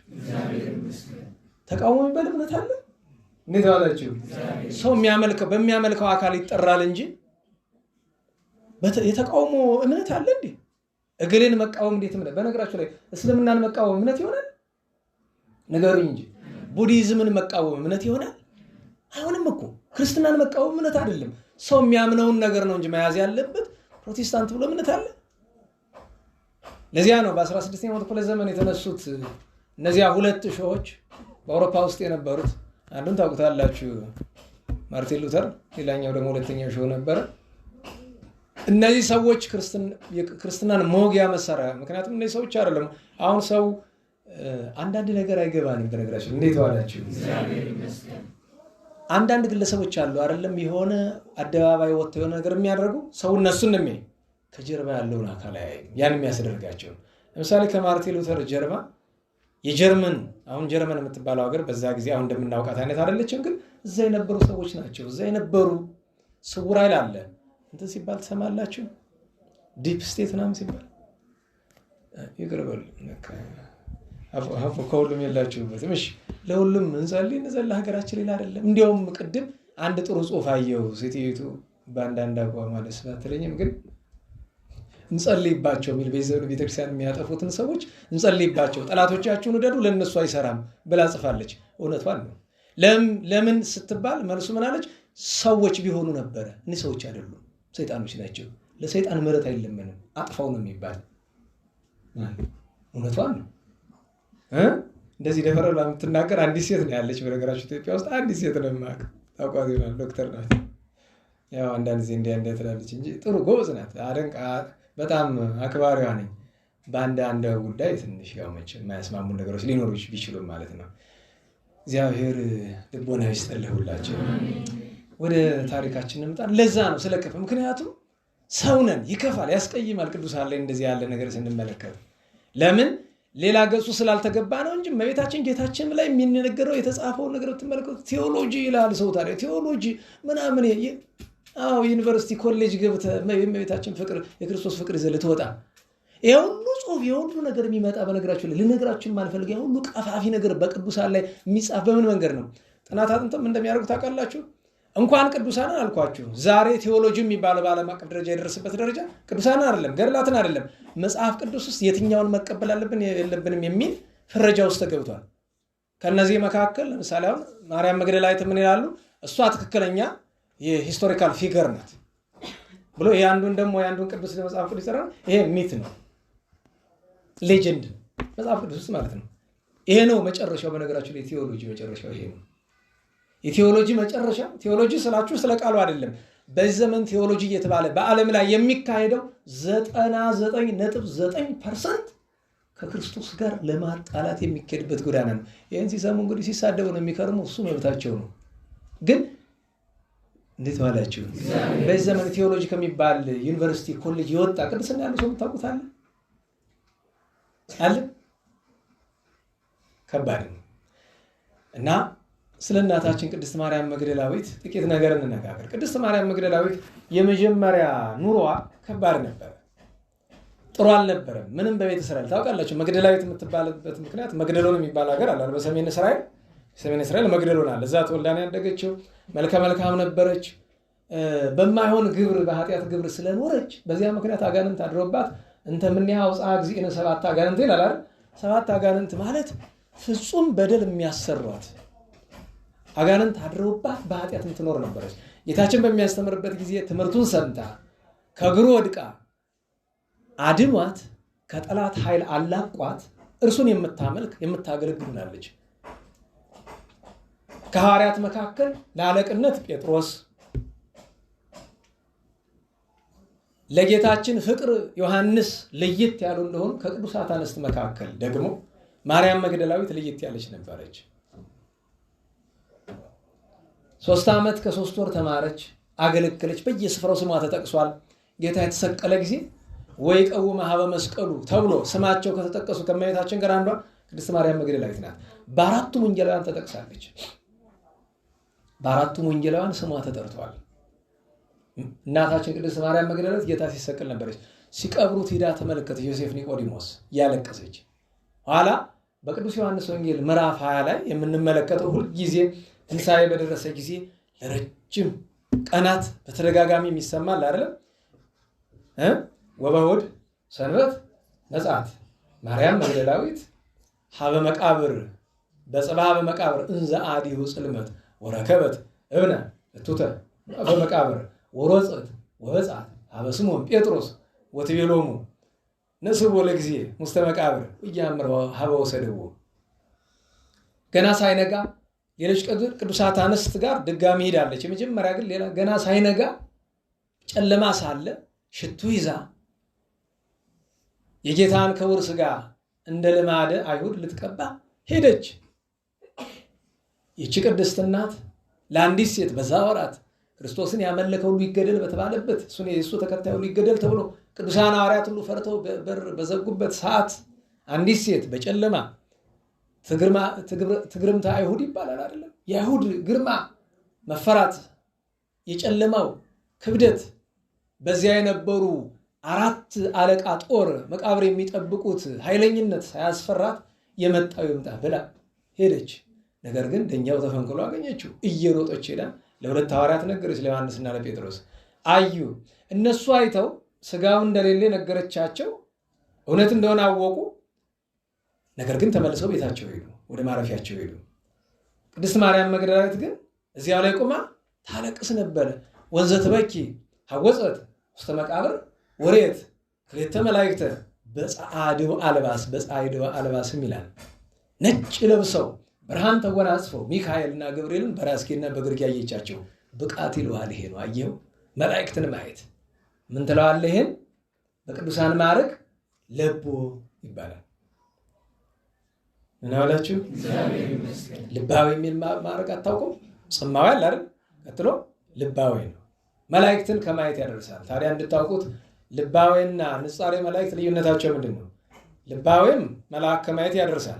ተቃውሞ የሚባል እምነት አለ? እንዴት ዋላችሁ? ሰው በሚያመልከው አካል ይጠራል እንጂ የተቃውሞ እምነት አለ እንዴ? እግልን መቃወም እንዴት እምነት? በነገራችሁ ላይ እስልምናን መቃወም እምነት ይሆናል? ነገሩኝ እንጂ ቡዲዝምን መቃወም እምነት ይሆናል? አይሆንም እኮ። ክርስትናን መቃወም እምነት አይደለም። ሰው የሚያምነውን ነገር ነው እንጂ መያዝ ያለበት። ፕሮቴስታንት ብሎ እምነት አለ? ለዚያ ነው በ16ኛው ክፍለ ዘመን የተነሱት እነዚያ ሁለት ሾዎች በአውሮፓ ውስጥ የነበሩት። አንዱን ታውቁታላችሁ፣ ማርቲን ሉተር፣ ሌላኛው ደግሞ ሁለተኛው ሾው ነበረ። እነዚህ ሰዎች ክርስትናን መወጊያ መሳሪያ። ምክንያቱም እነዚህ ሰዎች አይደለም አሁን ሰው አንዳንድ ነገር አይገባንም። በነገራችን እንዴት ዋላችሁ? አንዳንድ ግለሰቦች አሉ አይደለም የሆነ አደባባይ ወጥተው የሆነ ነገር የሚያደርጉ ሰው እነሱን ነው ከጀርባ ያለውን አካል ያን የሚያስደርጋቸው። ለምሳሌ ከማርቲን ሉተር ጀርባ የጀርመን አሁን ጀርመን የምትባለው ሀገር በዛ ጊዜ አሁን እንደምናውቃት አይነት አይደለችም፣ ግን እዛ የነበሩ ሰዎች ናቸው። እዛ የነበሩ ስውር ኃይል አለ እንትን ሲባል ትሰማላችሁ። ዲፕ ስቴት ምናምን ሲባል ይቅርበል አፎ ከሁሉም የላችሁበትም። እሺ ለሁሉም እንጸልይ ለሀገራችን ሌላ አይደለም። እንዲያውም ቅድም አንድ ጥሩ ጽሑፍ አየሁ። ሴትዮቱ በአንዳንድ አቋም ማለት ስላትለኝም ግን እንጸልይባቸው የሚል ቤተክርስቲያን የሚያጠፉትን ሰዎች እንጸልይባቸው፣ ጠላቶቻችሁን ውደዱ፣ ለእነሱ አይሰራም ብላ ጽፋለች። እውነቷን ነው። ለምን ስትባል መልሱ ምን አለች? ሰዎች ቢሆኑ ነበረ። እኔ ሰዎች አይደሉም፣ ሰይጣኖች ናቸው። ለሰይጣን ምሕረት አይለመንም፣ አጥፋው ነው የሚባል። እውነቷን ነው። እንደዚህ ደፈረ ብላ የምትናገር አንዲት ሴት ነው ያለች። በነገራችሁ ኢትዮጵያ ውስጥ አንዲት ሴት ነው የማውቅ፣ ታውቋት ይሆናል። ዶክተር ናት። ያው አንዳንድ ጊዜ እንዲያ ትላለች እንጂ ጥሩ ጎበዝ ናት። አደንቃ በጣም አክባሪዋ ነኝ። በአንድ ጉዳይ ትንሽ ያው መቼም የማያስማሙ ነገሮች ሊኖሩ ቢችሉም ማለት ነው። እግዚአብሔር ልቦና ይስጥልህ ሁላችን። ወደ ታሪካችን እንምጣ። ለዛ ነው ስለከፈ። ምክንያቱም ሰውነን ይከፋል፣ ያስቀይማል። ቅዱሳን ላይ እንደዚህ ያለ ነገር ስንመለከት ለምን ሌላ ገጹ ስላልተገባ ነው እንጂ እመቤታችን ጌታችን ላይ የሚነገረው የተጻፈውን ነገር ብትመለከቱ ቴዎሎጂ ይላል ሰው። ታዲያ ቴዎሎጂ ምናምን ዩኒቨርሲቲ ኮሌጅ ገብተህ የእመቤታችን ፍቅር የክርስቶስ ፍቅር ይዘህ ልትወጣ ይሄ ሁሉ ጽሑፍ የሁሉ ነገር የሚመጣ በነገራችሁ ላይ ልነግራችሁ የማልፈልግ ይሄ ሁሉ ቀፋፊ ነገር በቅዱሳን ላይ የሚጻፍ በምን መንገድ ነው? ጥናት አጥንተም እንደሚያደርጉ ታውቃላችሁ። እንኳን ቅዱሳንን አልኳችሁ። ዛሬ ቴዎሎጂ የሚባለው በዓለም አቀፍ ደረጃ የደረሰበት ደረጃ ቅዱሳንን አይደለም ገድላትን አይደለም መጽሐፍ ቅዱስ ውስጥ የትኛውን መቀበል አለብን የለብንም የሚል ፍረጃ ውስጥ ተገብቷል። ከነዚህ መካከል ለምሳሌ አሁን ማርያም መግደላዊት ምን ይላሉ? እሷ ትክክለኛ የሂስቶሪካል ፊገር ናት ብሎ የአንዱን ቅዱስ መጽሐፍ ቅዱስ ይሰራል። ይሄ ሚት ነው፣ ሌጀንድ መጽሐፍ ቅዱስ ውስጥ ማለት ነው። ይሄ ነው መጨረሻው። በነገራችሁ ላይ ቴዎሎጂ መጨረሻው ይሄ ነው። የቴዎሎጂ መጨረሻ ቴዎሎጂ ስላችሁ ስለ ቃሉ አይደለም። በዚህ ዘመን ቴዎሎጂ እየተባለ በዓለም ላይ የሚካሄደው 99.9% ከክርስቶስ ጋር ለማጣላት የሚካሄድበት ጎዳና ነው። ይህን ሲሰሙ እንግዲህ ሲሳደቡ ነው የሚከርሙ። እሱ መብታቸው ነው። ግን እንዴት ዋላችሁ? በዚህ ዘመን ቴዎሎጂ ከሚባል ዩኒቨርሲቲ ኮሌጅ የወጣ ቅድስና ያለው ሰው ታውቁታል አለ? ከባድ ነው። እና ስለ እናታችን ቅድስት ማርያም መግደላዊት ጥቂት ነገር እንነጋገር። ቅድስት ማርያም መግደላዊት የመጀመሪያ ኑሮዋ ከባድ ነበር፣ ጥሩ አልነበረም። ምንም በቤተ እስራኤል ታውቃላችሁ፣ መግደላዊት የምትባልበት ምክንያት መግደሎን የሚባል ሀገር አለ በሰሜን እስራኤል መግደሎን አለ። እዛ ተወልዳ ነው ያደገችው። መልከ መልካም ነበረች። በማይሆን ግብር በኃጢአት ግብር ስለኖረች በዚያ ምክንያት አጋንንት አድሮባት እንተ ምንያ አውፃ እግዚእነ 7 አጋንንት ይላል አይደል? 7 አጋንንት ማለት ፍጹም በደል የሚያሰሯት አጋንንት አድሮባት በኃጢአት የምትኖር ነበረች። ጌታችን በሚያስተምርበት ጊዜ ትምህርቱን ሰምታ ከእግሩ ወድቃ አድኗት ከጠላት ኃይል አላቋት እርሱን የምታመልክ የምታገለግል ሆናለች። ከሐዋርያት መካከል ለአለቅነት ጴጥሮስ፣ ለጌታችን ፍቅር ዮሐንስ ለየት ያሉ እንደሆኑ ከቅዱሳት አንስት መካከል ደግሞ ማርያም መግደላዊት ለየት ያለች ነበረች። 3 ዓመት ከ3 ወር ተማረች፣ አገለገለች። በየስፍራው ስሟ ተጠቅሷል። ጌታ የተሰቀለ ጊዜ ወይ ቀውመ ሀበ መስቀሉ ተብሎ ስማቸው ከተጠቀሱ ከእመቤታችን ጋር አንዷ ቅድስት ማርያም መግደላዊት ናት። በአራቱም ወንጌላውያን ተጠቅሳለች። በአራቱም ወንጌላውያን ስሟ ተጠርቷል። እናታችን ቅድስት ማርያም መግደላዊት ጌታ ሲሰቀል ነበረች። ሲቀብሩት ሂዳ ተመለከተ ዮሴፍ ኒቆዲሞስ ያለቀሰች። ኋላ በቅዱስ ዮሐንስ ወንጌል ምዕራፍ 20 ላይ የምንመለከተው ሁልጊዜ ትንሣኤ በደረሰ ጊዜ ለረጅም ቀናት በተደጋጋሚ የሚሰማል አይደለም? ወበእሑድ ሰንበት መጽአት ማርያም መግደላዊት ሀበ መቃብር በጽብሐ በመቃብር እንዘ አዲሁ ጽልመት ወረከበት እብነ እቱተ በመቃብር ወሮፀት ወበጽአት ሀበ ስምዖን ጴጥሮስ ወትቤሎሙ ንስብሖ ለእግዚእ ውስተ መቃብር ወኢያእምር ሀበ ወሰድዎ። ገና ሳይነጋ ሌሎች ቅዱሳት አንስት ጋር ድጋሚ ሄዳለች። የመጀመሪያ ግን ሌላ ገና ሳይነጋ ጨለማ ሳለ ሽቱ ይዛ የጌታን ክቡር ሥጋ እንደ ልማደ አይሁድ ልትቀባ ሄደች። ይህች ቅድስት እናት ለአንዲት ሴት በዛ ወራት ክርስቶስን ያመለከ ሁሉ ይገደል በተባለበት እሱ ተከታይ ሁሉ ይገደል ተብሎ ቅዱሳን ሐዋርያት ሁሉ ፈርተው በር በዘጉበት ሰዓት አንዲት ሴት በጨለማ ትግርምተ አይሁድ ይባላል አይደለም? የአይሁድ ግርማ መፈራት፣ የጨለማው ክብደት፣ በዚያ የነበሩ 4 አለቃ ጦር መቃብር የሚጠብቁት ኃይለኝነት ሳያስፈራት የመጣው ይምጣ ብላ ሄደች። ነገር ግን ደኛው ተፈንቅሎ አገኘችው። እየሮጠች ሄዳ ለሁለት ሐዋርያት ነገረች፣ ለዮሐንስና ለጴጥሮስ። አዩ። እነሱ አይተው ሥጋው እንደሌለ ነገረቻቸው። እውነት እንደሆነ አወቁ። ነገር ግን ተመልሰው ቤታቸው ሄዱ፣ ወደ ማረፊያቸው ሄዱ። ቅድስት ማርያም መግደላዊት ግን እዚያው ላይ ቆማ ታለቅስ ነበረ። ወንዘ ትበኪ ሐወፀት ውስተ መቃብር ወሬት ክልኤተ መላእክተ በጸዓድው አልባስ በጸዓድው አልባስም ይላል። ነጭ ለብሰው ብርሃን ተጎናጽፈው ሚካኤልና ገብርኤልን በራስጌና በግርጌ አየቻቸው። ብቃት ይለዋል ይሄ ነው። አየው መላእክትን ማየት ምን ትለዋለህ? ይሄን በቅዱሳን ማዕረግ ለቦ ይባላል። ምን አላችሁ? ልባዊ የሚል ማዕረግ አታውቁም? ጽማዊ አለ አይደል? ቀጥሎ ልባዊ ነው። መላእክትን ከማየት ያደርሳል። ታዲያ እንድታውቁት ልባዊና ንጻሬ መላእክት ልዩነታቸው ምንድን ነው? ልባዊም መልአክ ከማየት ያደርሳል።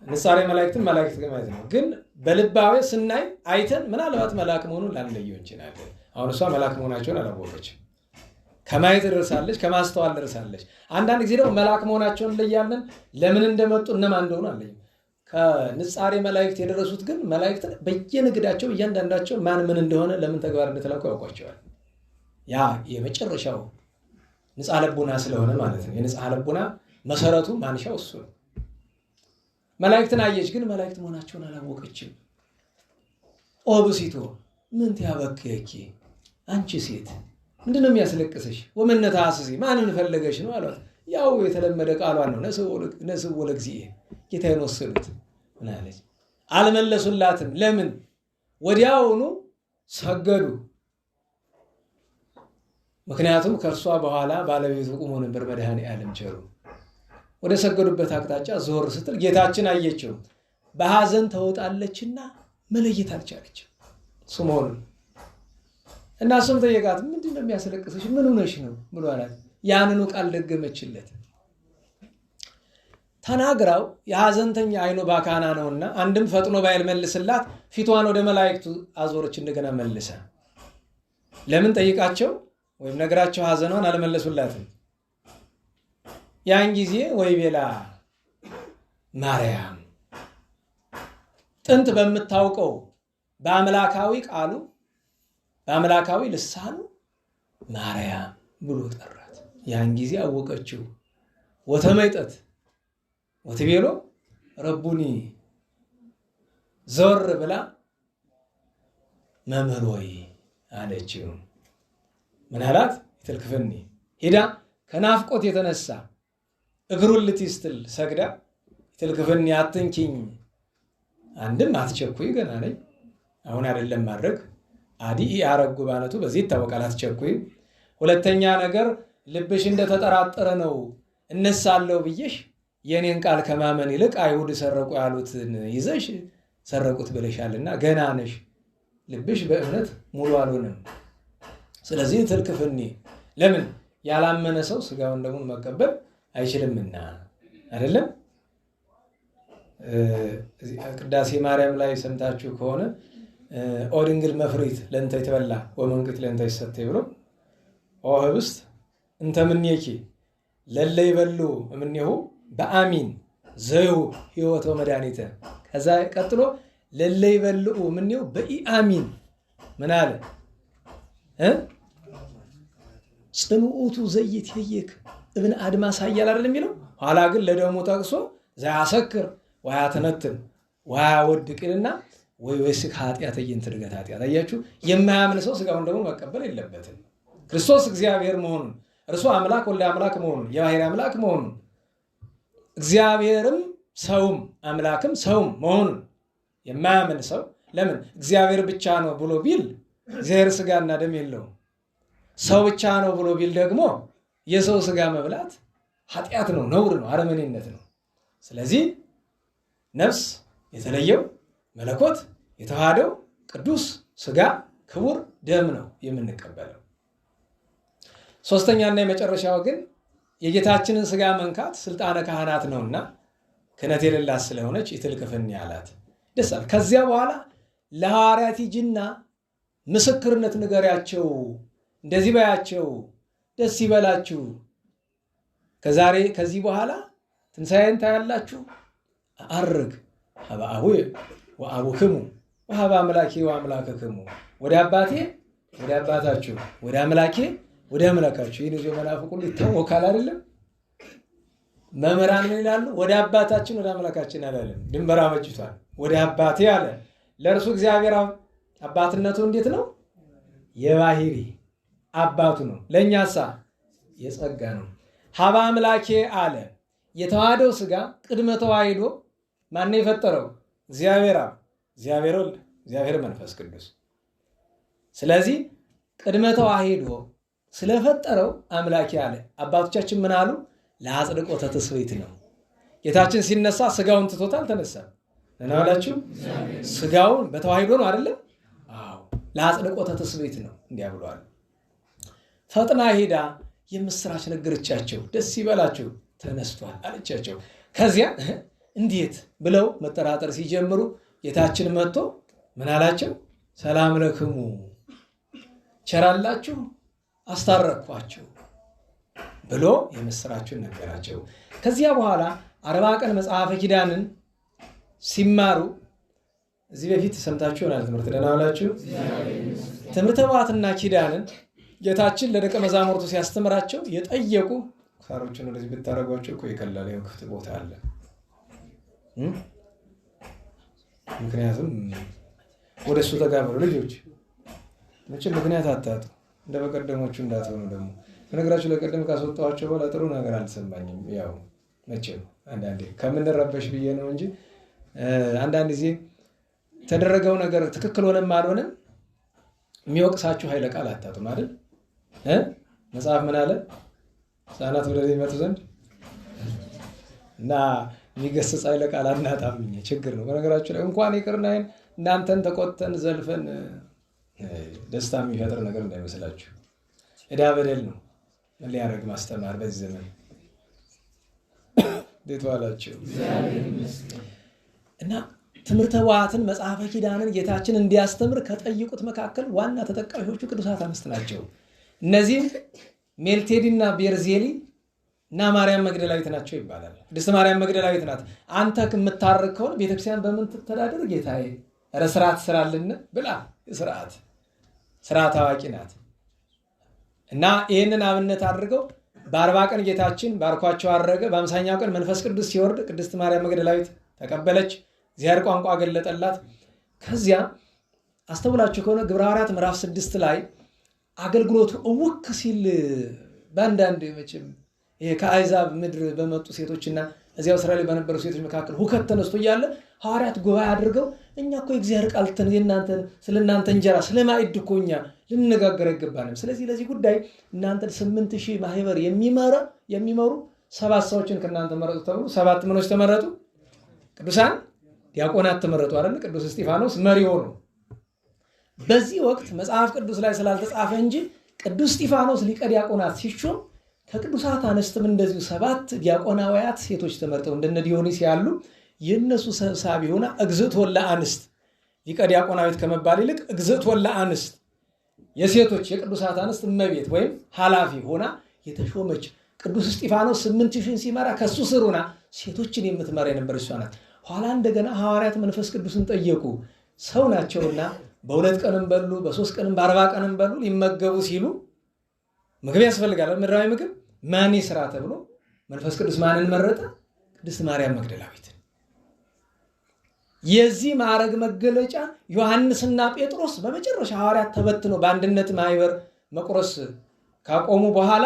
ንጻሬ መላእክትን መላእክት ከማየት ነው። ግን በልባዊ ስናይ አይተን ምናልባት መልአክ መሆኑን ላንለየው እንችላለን። አሁን እሷ መልአክ መሆናቸውን አላወቀችም። ከማየት ደርሳለች፣ ከማስተዋል ደርሳለች። አንዳንድ ጊዜ ደግሞ መልአክ መሆናቸውን እንለያለን። ለምን እንደመጡ እነማን እንደሆኑ አለኝ። ከንጻሬ መላእክት የደረሱት ግን መላእክት በየንግዳቸው እያንዳንዳቸው ማን ምን እንደሆነ ለምን ተግባር እንደተላኩ ያውቋቸዋል። ያ የመጨረሻው ንጻ ልቡና ስለሆነ ማለት ነው። የንጻ ልቡና መሰረቱ ማንሻው እሱ ነው። መላእክትን አየች፣ ግን መላእክት መሆናቸውን አላወቀችም። ኦብሲቶ ምን ትያበክየኪ አንቺ ሴት ምንድነው የሚያስለቅስሽ? ወመነታ አስሲ ማንን ፈለገሽ ነው አሏት። ያው የተለመደ ቃሏን ነው። ነስብሖ ለእግዚእ ጌታዬን ወሰዱት ምን አለች? አልመለሱላትም። ለምን? ወዲያውኑ ሰገዱ። ምክንያቱም ከእርሷ በኋላ ባለቤቱ ቁሞ ነበር መድኃኔዓለም ቸሩ። ወደ ሰገዱበት አቅጣጫ ዞር ስትል ጌታችን አየችው። በሐዘን ተውጣለችና መለየት አልቻለች እሱ መሆኑን እና እሱም ጠየቃት። ምንድነው የሚያስለቅስሽ? ምን ሆነሽ ነው ብሎ አላት። ያንኑ ቃል ደገመችለት። ተናግራው የሐዘንተኛ አይኑ ባካና ነውና አንድም ፈጥኖ ባይመልስላት ፊቷን ወደ መላእክቱ አዞረች። እንደገና መልሳ ለምን ጠይቃቸው ወይም ነገራቸው ሐዘኗን አልመለሱላትም። ያን ጊዜ ወይ ቤላ ማርያም ጥንት በምታውቀው በአምላካዊ ቃሉ በአምላካዊ ልሳኑ ማርያም ብሎ ጠራት። ያን ጊዜ አወቀችው። ወተመይጠት ወትቤሎ ረቡኒ ዘወር ብላ መምህር ሆይ አለችው። ምን አላት? ይትልክፍኒ ሄዳ ከናፍቆት የተነሳ እግሩን ልትስትል ሰግዳ ይትልክፍኒ አትንኪኝ፣ አንድም አትቸኩይ፣ ገና ነኝ፣ አሁን አይደለም ማድረግ አዲ ያረጉ ባነቱ በዚህ ይታወቃል። አትቸኩይ። ሁለተኛ ነገር ልብሽ እንደተጠራጠረ ነው። እነሳለሁ ብዬሽ የኔን ቃል ከማመን ይልቅ አይሁድ ሰረቁ ያሉትን ይዘሽ ሰረቁት ብለሻልና ገና ነሽ፣ ልብሽ በእምነት ሙሉ አልሆነም። ስለዚህ ትልክፍኒ ለምን ያላመነ ሰው ስጋውን ደሙን መቀበል አይችልምና አይደለም። ቅዳሴ ማርያም ላይ ሰምታችሁ ከሆነ ኦ ድንግል መፍሪት ለእንተ ይትበላ ወመንቅት ለእንተ ይሰተይ ብሎ ኦ ህብስት እንተ ምኔኪ ለለ ይበሉ እምኔሁ በአሚን ዘዩ ሕይወት ወመድኃኒተ። ከዛ ቀጥሎ ለለ ይበልዑ እምኔሁ በኢአሚን ምን አለ? ጽምኡቱ ዘይትየክ እብን አድማስ ኃያል አይደለም የሚለው። ኋላ ግን ለደሙ ጠቅሶ ዘያሰክር ወያተነትን ወያወድቅልና ወይስክ ኃጢአት ይንት ድገት ኃጢአት። አያችሁ፣ የማያምን ሰው ስጋውን ደግሞ መቀበል የለበትም። ክርስቶስ እግዚአብሔር መሆኑን እርሱ አምላክ ወልደ አምላክ መሆኑን የባሕርይ አምላክ መሆኑን እግዚአብሔርም ሰውም አምላክም ሰውም መሆኑን የማያምን ሰው ለምን እግዚአብሔር ብቻ ነው ብሎ ቢል እግዚአብሔር ስጋና ደም የለውም። ሰው ብቻ ነው ብሎ ቢል ደግሞ የሰው ስጋ መብላት ኃጢአት ነው፣ ነውር ነው፣ አረመኔነት ነው። ስለዚህ ነፍስ የተለየው መለኮት የተዋሃደው ቅዱስ ስጋ ክቡር ደም ነው የምንቀበለው። ሶስተኛና የመጨረሻው ግን የጌታችንን ስጋ መንካት ስልጣነ ካህናት ነውና ክህነት የሌላት ስለሆነች ይትልክፍኒ አላት። ደሳል ከዚያ በኋላ ለሐዋርያት ሂጂና ምስክርነት ንገሪያቸው፣ እንደዚህ በያቸው፣ ደስ ይበላችሁ፣ ከዚህ በኋላ ትንሣኤን ታያላችሁ። አርግ ሀበ አቡየ ወአቡክሙ ወሀበ አምላኬ ወአምላክክሙ፣ ወደ አባቴ ወደ አባታችሁ፣ ወደ አምላኬ ወደ አምላካችሁ። ይህን ይዞ መናፍቅ ሁሉ ይታወቃል አይደለም? መምህራን ምን ይላሉ? ወደ አባታችን ወደ አምላካችን አላለም። ድንበር አመጅቷል። ወደ አባቴ አለ። ለእርሱ እግዚአብሔር አባትነቱ እንዴት ነው? የባሕርይ አባቱ ነው። ለእኛሳ የጸጋ ነው። ሀበ አምላኬ አለ። የተዋህደው ስጋ ቅድመ ተዋሂዶ ማን የፈጠረው? እግዚአብሔር አብ፣ እግዚአብሔር ወልድ፣ እግዚአብሔር መንፈስ ቅዱስ። ስለዚህ ቅድመ ተዋሂዶ ስለፈጠረው አምላኬ አለ። አባቶቻችን ምን አሉ? ለአጽድቆተ ትስብእት ነው። ጌታችን ሲነሳ ስጋውን ትቶት አልተነሳም። እናላችሁ ስጋውን በተዋሂዶ ነው አይደለም? አዎ፣ ለአጽድቆተ ትስብእት ነው እንዲያ ብሏል። ፈጥና ሄዳ የምስራች ነገረቻቸው። ደስ ይበላችሁ ተነስቷል አለቻቸው። ከዚያ እንዴት ብለው መጠራጠር ሲጀምሩ ጌታችን መጥቶ ምን አላቸው? ሰላም ለክሙ፣ ቸራላችሁ፣ አስታረቅኳችሁ ብሎ የምስራችሁን ነገራቸው። ከዚያ በኋላ 40 ቀን መጽሐፈ ኪዳንን ሲማሩ እዚህ በፊት ሰምታችሁ ይሆናል። ትምህርት ደህና ዋላችሁ። ትምህርተ ኅቡዓትና ኪዳንን ጌታችን ለደቀ መዛሙርቱ ሲያስተምራቸው የጠየቁ ሳሮችን ወደዚህ ብታረጓቸው እኮ ይቀላል። ያው ክፍት ቦታ አለ። ምክንያቱም ወደ እሱ ተጋበሩ ልጆች። መቼም ምክንያት አታጡ። እንደ በቀደሞቹ እንዳትሆኑ ደግሞ በነገራችሁ ለቀደም ካስወጣኋቸው በኋላ ጥሩ ነገር አልተሰማኝም። ያው መቼም አንዳንዴ ከምንረበሽ ብዬ ነው እንጂ አንዳንድ ጊዜ የተደረገው ነገር ትክክል ሆነም አልሆነም የሚወቅሳችሁ ኃይለ ቃል አታጡም አይደል? መጽሐፍ ምን አለ? ሕፃናት ወደ እኔ ይመጡ ዘንድ እና የሚገስጽ ኃይለ ቃል አናጣም። ችግር ነው። በነገራችሁ ላይ እንኳን ይቅርና እናንተን ተቆጥተን ዘልፈን ደስታ የሚፈጥር ነገር እንዳይመስላችሁ። ዕዳ በደል ነው። ምን ሊያደርግ ማስተማር በዚህ ዘመን እንዴት ዋላችሁ? እና ትምህርተ ኅቡዓትን መጽሐፈ ኪዳንን ጌታችን እንዲያስተምር ከጠየቁት መካከል ዋና ተጠቃሾቹ ቅዱሳት አንስት ናቸው። እነዚህም ሜልቴዲና ቤርዜሊ እና ማርያም መግደላዊት ናቸው ይባላል። ቅድስት ማርያም መግደላዊት ናት። አንተ የምታርቅ ከሆነ ቤተክርስቲያን በምን ትተዳደር ጌታዬ? ኧረ ስርዓት ስራልን ብላ ስርዓት አዋቂ ናት። እና ይህንን አብነት አድርገው በ40 ቀን ጌታችን ባርኳቸው አረገ። በ50ኛው ቀን መንፈስ ቅዱስ ሲወርድ ቅድስት ማርያም መግደላዊት ተቀበለች። እግዚአብሔር ቋንቋ ገለጠላት። ከዚያ አስተውላችሁ ከሆነ ግብረ ሐዋርያት ምዕራፍ 6 ላይ አገልግሎቱ እውክ ሲል በአንዳንድ መቼም ከአሕዛብ ምድር በመጡ ሴቶችና እዚያው እስራኤል በነበሩ ሴቶች መካከል ሁከት ተነስቶ እያለ ሐዋርያት ጉባኤ አድርገው እኛ እኮ የእግዚአብሔር ቃል ስለ እናንተ እንጀራ ስለ ማዕድ እኮ እኛ ልንነጋገር አይገባንም። ስለዚህ ለዚህ ጉዳይ እናንተን 8000 ማህበር የሚመሩ 7 ሰዎችን ከእናንተ መረጡ ተብሎ 7 ምኖች ተመረጡ። ቅዱሳን ዲያቆናት ተመረጡ አይደል? ቅዱስ እስጢፋኖስ መሪ ሆኖ በዚህ ወቅት መጽሐፍ ቅዱስ ላይ ስላልተጻፈ እንጂ ቅዱስ እስጢፋኖስ ሊቀ ዲያቆናት ሲሾም ከቅዱሳት አንስትም እንደዚሁ 7 ዲያቆናውያት ሴቶች ተመርጠው እንደነ ዲዮኒስ ያሉ የነሱ ሰብሳቢ ሆና እግዝእት ለአንስት ሊቀ ዲያቆናዊት ከመባል ይልቅ እግዝእት ለአንስት የሴቶች የቅዱሳት አንስት እመቤት ወይም ኃላፊ ሆና የተሾመች ቅዱስ እስጢፋኖስ 8000 ሲመራ ከሱ ስር ሆና ሴቶችን የምትመራ የነበረች እሷ ናት። ኋላ እንደገና ሐዋርያት መንፈስ ቅዱስን ጠየቁ። ሰው ናቸውና በ2 ቀንም በሉ በ3 ቀንም በ40 ቀንም በሉ ሊመገቡ ሲሉ ምግብ ያስፈልጋል። ምድራዊ ምግብ ማን ይስራ ተብሎ መንፈስ ቅዱስ ማንን መረጠ? ቅድስት ማርያም መግደላዊትን። የዚህ ማዕረግ መገለጫ ዮሐንስና ጴጥሮስ በመጨረሻ ሐዋርያት ተበትነው በአንድነት ማህበር መቁረስ ካቆሙ በኋላ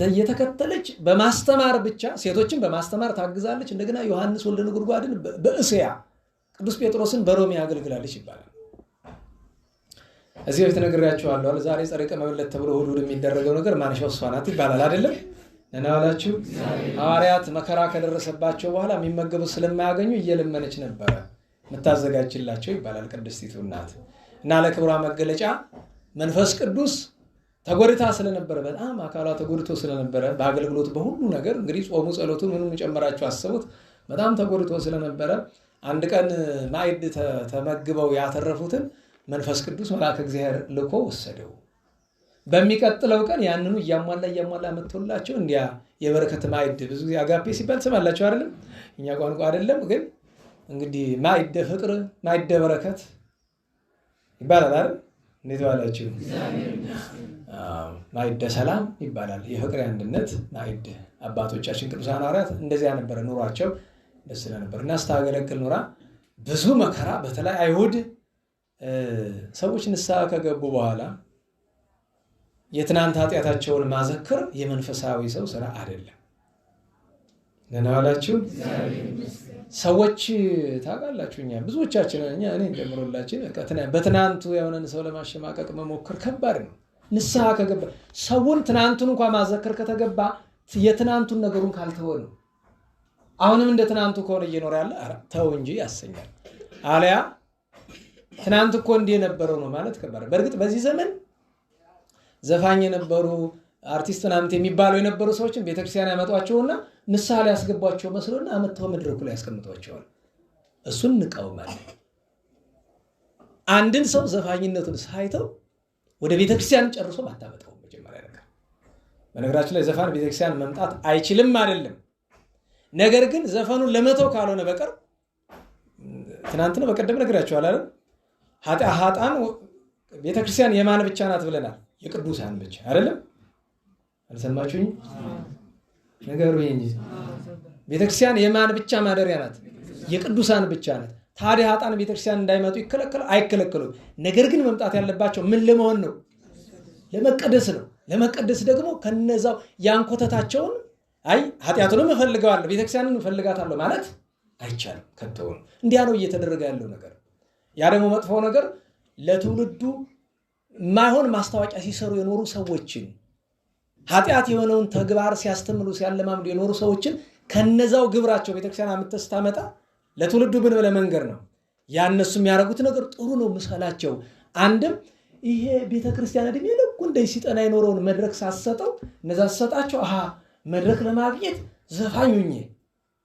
እየተከተለች በማስተማር ብቻ ሴቶችን በማስተማር ታግዛለች። እንደገና ዮሐንስ ወልደ ነጎድጓድን በእስያ ቅዱስ ጴጥሮስን በሮሜ አገልግላለች ይባላል። እዚህ በፊት ነግሬያችኋለሁ። ዛሬ ጸሪቀ መበለት ተብሎ እሑድ የሚደረገው ነገር ማንሻው እሷ ናት ይባላል አይደለም? ነናዋላችሁ ሐዋርያት መከራ ከደረሰባቸው በኋላ የሚመገቡት ስለማያገኙ እየለመነች ነበረ የምታዘጋጅላቸው ይባላል ቅድስቲቱ እናት። እና ለክብሯ መገለጫ መንፈስ ቅዱስ ተጎድታ ስለነበረ በጣም አካሏ ተጎድቶ ስለነበረ በአገልግሎት በሁሉ ነገር እንግዲህ ጾሙ ጸሎቱ ምንም ጨመራችሁ አስቡት። በጣም ተጎድቶ ስለነበረ አንድ ቀን ማዕድ ተመግበው ያተረፉትን መንፈስ ቅዱስ መልአከ እግዚአብሔር ልኮ ወሰደው። በሚቀጥለው ቀን ያንኑ እያሟላ መጥቶላቸው እንዲያ የበረከት ማዕድ ብዙ ጊዜ አጋፔ ሲባል ትሰማላችሁ አይደለም? እኛ ቋንቋ አይደለም ግን እንግዲህ ማዕደ ፍቅር ማዕደ በረከት ይባላል አይደል? እንዴት ዋላችሁ? ማዕደ ሰላም ይባላል። የፍቅር አንድነት ማዕድ አባቶቻችን ቅዱሳን ሐዋርያት እንደዚያ ነበረ ኑሯቸው። ደስ ነበር እና ስታገለግል ኑራ ብዙ መከራ በተለይ አይሁድ ሰዎች ንስሐ ከገቡ በኋላ የትናንት ኃጢአታቸውን ማዘክር የመንፈሳዊ ሰው ስራ አይደለም። ነናዋላችሁ ሰዎች ታውቃላችሁ እኛ ብዙዎቻችን እኔን ጨምሮላችን በትናንቱ የሆነን ሰው ለማሸማቀቅ መሞከር ከባድ ነው። ንስሐ ከገባ ሰውን ትናንቱን እንኳን ማዘከር ከተገባ የትናንቱን ነገሩን ካልተወ ነው። አሁንም እንደ ትናንቱ ከሆነ እየኖረ ያለ ተው እንጂ ያሰኛል። አለያ ትናንት እኮ እንዲህ የነበረው ነው ማለት ከባድ። በእርግጥ በዚህ ዘመን ዘፋኝ የነበሩ አርቲስት ናምት የሚባሉ የነበሩ ሰዎችን ቤተክርስቲያን ያመጧቸውና ንስሐ ላይ ያስገቧቸው መስሎና አመጣው መድረኩ ላይ ያስቀምጧቸዋል። እሱን እንቃወማለን። አንድን ሰው ዘፋኝነቱን ሳይተው ወደ ቤተክርስቲያን ጨርሶ ማታመጣው መጀመሪያ ነገር። በነገራችን ላይ ዘፋን ቤተክርስቲያን መምጣት አይችልም አይደለም። ነገር ግን ዘፈኑን ለመተው ካልሆነ በቀር ትናንት ነው በቀደም ነግራችኋል አይደል? ኃጥአን ቤተክርስቲያን የማን ብቻ ናት ብለናል? የቅዱሳን ብቻ አይደለም? አልሰማችሁኝ? ነገሩኝ እንጂ ቤተክርስቲያን የማን ብቻ ማደሪያ ናት? የቅዱሳን ብቻ ናት። ታዲያ ኃጥአን ቤተክርስቲያን እንዳይመጡ ይከለከሉ አይከለከሉም። ነገር ግን መምጣት ያለባቸው ምን ለመሆን ነው? ለመቀደስ ነው። ለመቀደስ ደግሞ ከነዛው ያንኮተታቸውን አይ ኃጢአቱንም እፈልገዋለሁ ቤተክርስቲያንን እፈልጋታለሁ ማለት አይቻልም። ከተውን እንዲያ ነው እየተደረገ ያለው ነገር። ያ ደግሞ መጥፎ ነገር ለትውልዱ ማይሆን ማስታወቂያ ሲሰሩ የኖሩ ሰዎችን ኃጢአት የሆነውን ተግባር ሲያስተምሩ ሲያለማምዱ የኖሩ ሰዎችን ከነዛው ግብራቸው ቤተክርስቲያን አምጥተስታመጣ ለትውልዱ ምን ለመንገር ነው። ያነሱ የሚያደርጉት ነገር ጥሩ ነው ምሳላቸው። አንድም ይሄ ቤተክርስቲያን እድሜ ልኩ እንደዚህ ሲጠና የኖረውን መድረክ ሳሰጠው እነዛ ሰጣቸው መድረክ ለማግኘት ዘፋኝ ሆኜ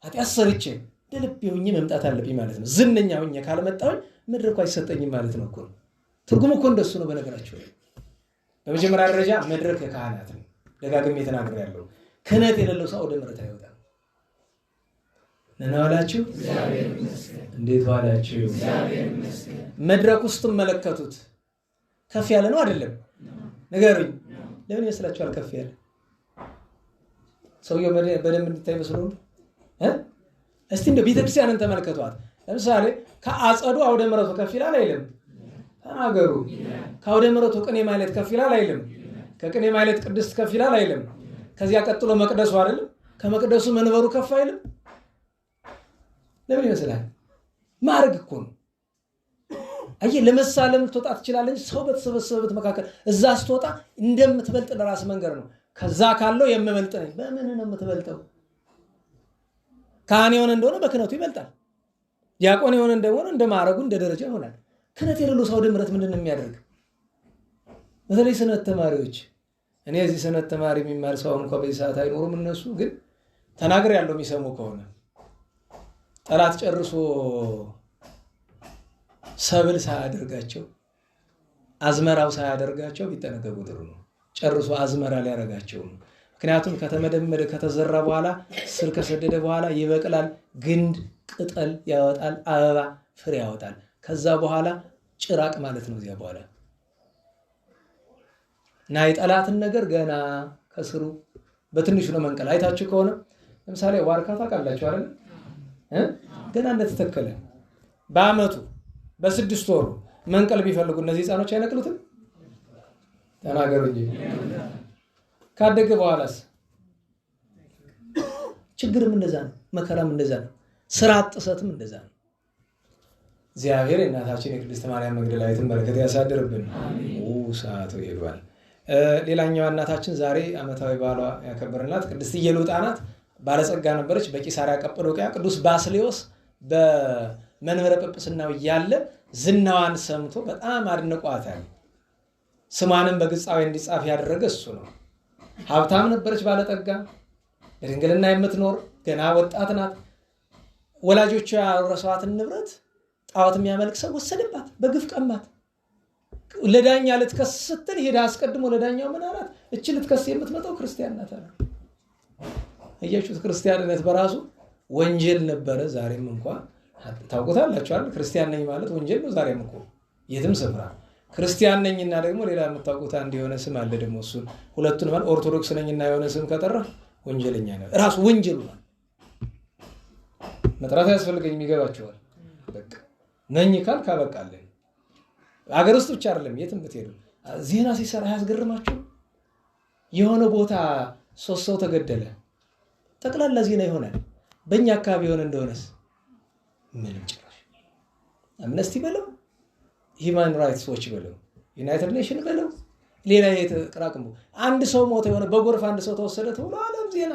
ኃጢአት ሰርቼ ደልብ ሆኜ መምጣት አለብኝ ማለት ነው። ዝነኛ ሆኜ ካልመጣሁኝ መድረኩ አይሰጠኝም ማለት ነው እኮ። ትርጉሙ እኮ እንደሱ ነው። በነገራችሁ በመጀመሪያ ደረጃ መድረክ የካህናት ነው። ደጋግሜ ተናግሬያለሁ። ክህነት የሌለው ሰው ወደ ምሕረት አይወጣም። ነናዋላችሁ እንዴት ዋላችሁ? መድረክ ውስጥ ተመለከቱት። ከፍ ያለ ነው አይደለም? ንገሩኝ። ለምን ይመስላችኋል ከፍ ያለ? ሰውየው በደንብ እንድታይ መስሎ ነው። እስቲ እንደ ቤተክርስቲያንን ተመልከቷት። ለምሳሌ ከአጸዱ አውደ ምሕረቱ ከፍ ይላል አይልም? ተናገሩ። ከአውደ ምሕረቱ ቅኔ ማህሌት ከፍ ይላል አይልም? ከቅኔ ማህሌት ቅድስት ከፍ ይላል አይልም? ከዚያ ቀጥሎ መቅደሱ አይደለም? ከመቅደሱ መንበሩ ከፍ አይልም? ለምን ይመስላል? ማርግ እኮ ነው። አየህ ለመሳለም ልትወጣ ትችላለች። ሰው በተሰበሰበበት መካከል እዛ ስትወጣ እንደምትበልጥ ለራስ መንገር ነው። ከዛ ካለው የምበልጥ ነኝ። በምን ነው የምትበልጠው? ካህን የሆነ እንደሆነ በክህነቱ ይበልጣል። ዲያቆን የሆነ እንደሆነ እንደ ማዕረጉ እንደ ደረጃ ይሆናል። ክህነት የሌለው ሰው አውደ ምሕረት ምንድን ነው የሚያደርግ? በተለይ ስነት ተማሪዎች እኔ እዚህ ሰንበት ተማሪ የሚማር ሰው እንኳን በዚህ ሰዓት አይኖሩም። እነሱ ግን ተናግር ያለው የሚሰሙ ከሆነ ጠላት ጨርሶ ሰብል ሳያደርጋቸው አዝመራው ሳያደርጋቸው ቢጠነቀቁ ጥሩ ነው። ጨርሶ አዝመራ ሊያደርጋቸው ነው። ምክንያቱም ከተመደመደ ከተዘራ በኋላ ስር ከሰደደ በኋላ ይበቅላል፣ ግንድ ቅጠል ያወጣል፣ አበባ ፍሬ ያወጣል። ከዛ በኋላ ጭራቅ ማለት ነው። እዚያ በኋላ እና የጠላትን ነገር ገና ከስሩ በትንሹ ነው መንቀል። አይታችሁ ከሆነ ለምሳሌ ዋርካ ታውቃላችሁ አይደል? ገና እንደተተከለ በአመቱ በ6 ወሩ መንቀል ቢፈልጉ እነዚህ ህፃኖች አይነቅሉትም? ተናገሩ እንጂ። ካደገ በኋላስ ችግርም እንደዛ ነው፣ መከራም እንደዛ ነው፣ ስራ ጥሰትም እንደዛ ነው። እግዚአብሔር የእናታችን የቅድስት ማርያም መግደላዊትን በረከት ያሳድርብን። ሰዓቱ ይሏል። ሌላኛዋ እናታችን ዛሬ ዓመታዊ በዓሏ ያከበርናት ቅድስት ኢየሉጣ ናት። ባለጸጋ ነበረች። በቂሳርያ ቀጰዶቅያ ቅዱስ ባስልዮስ በመንበረ ጵጵስናው እያለ ዝናዋን ሰምቶ በጣም አድንቋታል። ስሟንም በግጻዊ እንዲጻፍ ያደረገ እሱ ነው። ሀብታም ነበረች፣ ባለጠጋ፣ በድንግልና የምትኖር ገና ወጣት ናት። ወላጆቿ ያወረሷትን ንብረት ጣዖት የሚያመልክ ሰው ወሰደባት፣ በግፍ ቀማት። ለዳኛ ልትከስ ስትል ሄዳ አስቀድሞ ለዳኛው ምን አላት? እቺ ልትከስ የምትመጣው ክርስቲያን ናት አለ። እያችሁት ክርስቲያንነት በራሱ ወንጀል ነበረ። ዛሬም እንኳን ታውቁታላችሁ አይደል? ክርስቲያን ነኝ ማለት ወንጀል ነው። ዛሬም እኮ የትም ስፍራ ክርስቲያን ነኝና ደግሞ ሌላ የምታውቁት አንድ የሆነ ስም አለ ደግሞ እሱን ሁለቱን ማለት ኦርቶዶክስ ነኝና የሆነ ስም ከጠራ ወንጀለኛ ነው። ራሱ ወንጀሉ ነው። መጥራት ያስፈልገኝ ይገባችኋል። በቃ ነኝ ካል ካበቃለን። አገር ውስጥ ብቻ አይደለም የትም ብትሄዱ ዜና ሲሰራ ያስገርማችሁ። የሆነ ቦታ 3 ሰው ተገደለ፣ ጠቅላላ ዜና ይሆናል። በእኛ አካባቢ የሆነ እንደሆነስ ምንም ጭራሽ አምነስቲ በለው ሂውማን ራይትስ ዎች በለው ዩናይትድ ኔሽን በለው ሌላ የተቀራቅሙ አንድ ሰው ሞተ፣ የሆነ በጎርፍ አንድ ሰው ተወሰደ ተብሎ ዓለም ዜና።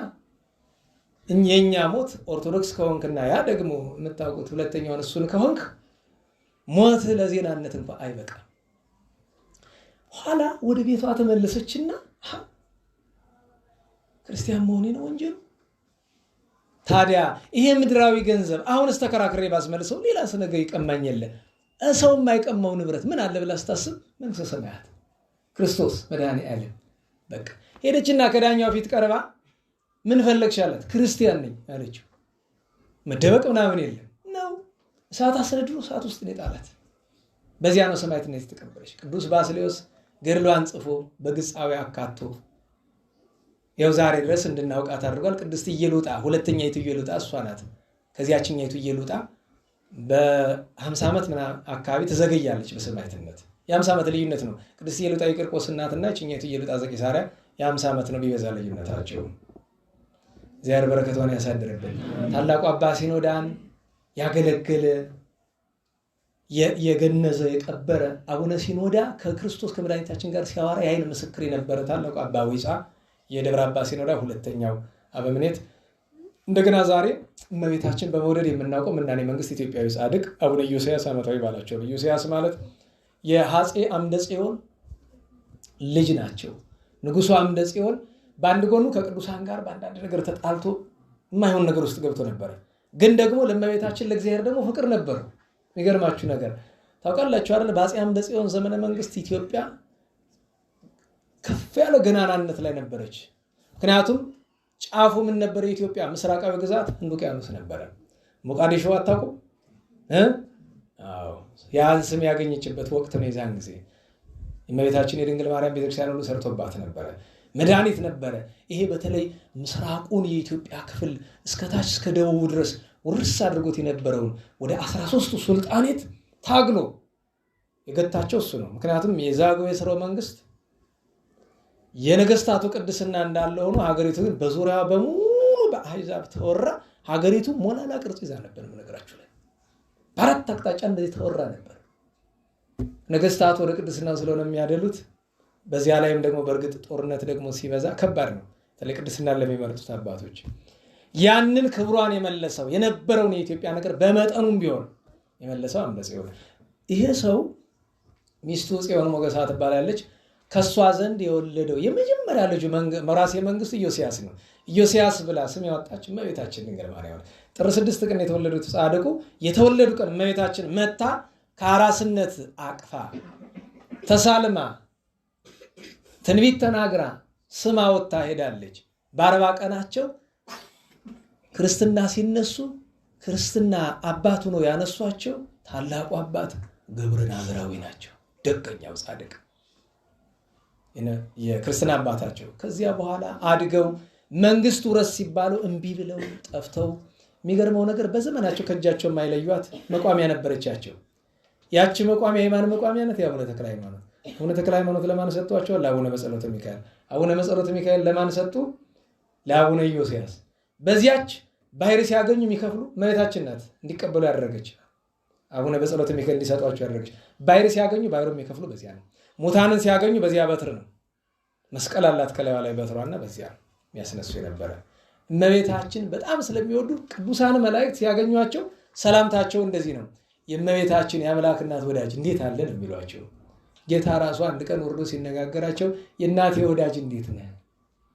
የኛ ሞት ኦርቶዶክስ ከሆንክና ያ ደግሞ የምታውቁት ሁለተኛውን እሱን ከሆንክ ሞት ለዜናነት እንኳን አይበቃም። ኋላ ወደ ቤቷ ተመለሰችና ክርስቲያን መሆኔ ነው ወንጀሉ። ታዲያ ይሄ ምድራዊ ገንዘብ አሁንስ ተከራክሬ ባስመልሰው ሌላ ስነገ ይቀማኝ የለ ሰው የማይቀማው ንብረት ምን አለ ብላ ስታስብ መንግሥተ ሰማያት ክርስቶስ መድኃኔዓለም። በቃ ሄደችና ከዳኛው ፊት ቀርባ ምን ፈለግሽ አላት። ክርስቲያን ነኝ አለችው። መደበቅ ምናምን የለም ነው። እሳት አስነድዶ እሳት ውስጥ ነው የጣላት። በዚያ ነው ሰማዕትነት የተቀበለች። ቅዱስ ባስልዮስ ገድሏን ጽፎ በግጻዊ አካቶ ያው ዛሬ ድረስ እንድናውቃት አድርጓል። ቅድስት ኢየሉጣ ሁለተኛይቱ ኢየሉጣ እሷ ናት። ከዚያችኛይቱ ኢየሉጣ በ50 ዓመት ምናምን አካባቢ ተዘገያለች በሰማዕትነት። የ50 ዓመት ልዩነት ነው። ቅድስት ኢየሉጣ የቂርቆስ እናትና እቺኛይቱ ኢየሉጣ ዘቂሳርያ የ50 ዓመት ነው ቢበዛ ልዩነታቸው። እግዚአብሔር በረከቷን ያሳድርብን። ታላቁ አባ ሲኖዳን ያገለገለ የገነዘ የቀበረ አቡነ ሲኖዳ ከክርስቶስ ከመድኃኒታችን ጋር ሲያወራ የዓይን ምስክር የነበረ ታላቁ አባ ዊጻ የደብረ አባ ሲኖዳ ሁለተኛው አበምኔት። እንደገና ዛሬ እመቤታችን በመውደድ የምናውቀው ምናኔ መንግስት ኢትዮጵያዊ ጻድቅ አቡነ ኢዮስያስ ዓመታዊ ባላቸው። ኢዮስያስ ማለት የአፄ አምደ ጽዮን ልጅ ናቸው። ንጉሱ አምደ ጽዮን በአንድ ጎኑ ከቅዱሳን ጋር በአንዳንድ ነገር ተጣልቶ የማይሆን ነገር ውስጥ ገብቶ ነበረ። ግን ደግሞ ለእመቤታችን ለእግዚአብሔር ደግሞ ፍቅር ነበረው። የሚገርማችሁ ነገር ታውቃላችሁ አይደል? በአፄ አምደ ጽዮን ዘመነ መንግስት ኢትዮጵያ ከፍ ያለ ገናናነት ላይ ነበረች። ምክንያቱም ጫፉ ምን ነበር? የኢትዮጵያ ምስራቃዊ ግዛት ህንድ ውቅያኖስ ነበረ። ሞቃዲሾ አታውቁም? አዎ፣ ያን ስም ያገኘችበት ወቅት ነው። የዛን ጊዜ እመቤታችን የድንግል ማርያም ቤተክርስቲያን ሁሉ ሰርቶባት ነበረ። መድኃኒት ነበረ። ይሄ በተለይ ምስራቁን የኢትዮጵያ ክፍል እስከታች እስከ ደቡቡ ድረስ ውርስ አድርጎት የነበረውን ወደ 13ቱ ሱልጣኔት ታግሎ የገታቸው እሱ ነው። ምክንያቱም የዛጉዌ ሥርወ መንግስት የነገስታቱ ቅድስና እንዳለ ሆኖ ሀገሪቱ ግን በዙሪያ በሙሉ በአሕዛብ ተወራ። ሀገሪቱ ሞላላ ቅርጽ ይዛ ነበር። ነገራችሁ ላይ በአራት አቅጣጫ እንደዚህ ተወራ ነበር። ነገስታቱ ወደ ቅድስና ስለሆነ የሚያደሉት፣ በዚያ ላይም ደግሞ በእርግጥ ጦርነት ደግሞ ሲበዛ ከባድ ነው። ተለይ ቅድስና ለሚመርጡት አባቶች ያንን ክብሯን የመለሰው የነበረውን የኢትዮጵያ ነገር በመጠኑም ቢሆን የመለሰው አምደ ጽዮን። ይሄ ሰው ሚስቱ ጽዮን ሞገሳ ትባላለች። ከእሷ ዘንድ የወለደው የመጀመሪያ ልጁ መራሴ መንግስቱ ኢዮስያስ ነው። ኢዮስያስ ብላ ስም ያወጣች እመቤታችን ድንግል ማርያም። ጥር 6 ቀን የተወለዱት ጻድቁ የተወለዱ ቀን እመቤታችን መታ ከአራስነት አቅፋ ተሳልማ ትንቢት ተናግራ ስም አወጥታ ሄዳለች። በ40 ቀናቸው ክርስትና ሲነሱ ክርስትና አባቱ ነው ያነሷቸው። ታላቁ አባት ገብረ ናዝራዊ ናቸው። ደገኛው ጻድቅ የክርስትና አባታቸው። ከዚያ በኋላ አድገው መንግስቱ ረስ ሲባሉ እምቢ ብለው ጠፍተው፣ የሚገርመው ነገር በዘመናቸው ከእጃቸው የማይለዩት መቋሚያ ነበረቻቸው። ያቺ መቋሚያ የማን መቋሚያ ናት? የአቡነ ተክለ ሃይማኖት። አቡነ ተክለ ሃይማኖት ለማን ሰጥቷቸዋል? ለአቡነ መጸሎተ ሚካኤል። አቡነ መጸሎተ ሚካኤል ለማን ሰጡ? ለአቡነ ኢዮስያስ። በዚያች ባህር ሲያገኙ የሚከፍሉ እመቤታችን ናት እንዲቀበሉ ያደረገች። አቡነ በጸሎተ ሚካኤል እንዲሰጧቸው ያደረገች። ባህር ሲያገኙ ባህሩ የሚከፍሉ በዚያ ነው። ሙታንን ሲያገኙ በዚያ በትር ነው። መስቀል አላት ከላይዋ ላይ በትሯና በዚያ የሚያስነሱ የነበረ። እመቤታችን በጣም ስለሚወዱ ቅዱሳን መላእክት ሲያገኟቸው ሰላምታቸው እንደዚህ ነው። የእመቤታችን የአምላክ እናት ወዳጅ እንዴት አለን የሚሏቸው። ጌታ ራሱ አንድ ቀን ወርዶ ሲነጋገራቸው የእናቴ ወዳጅ እንዴት ነህ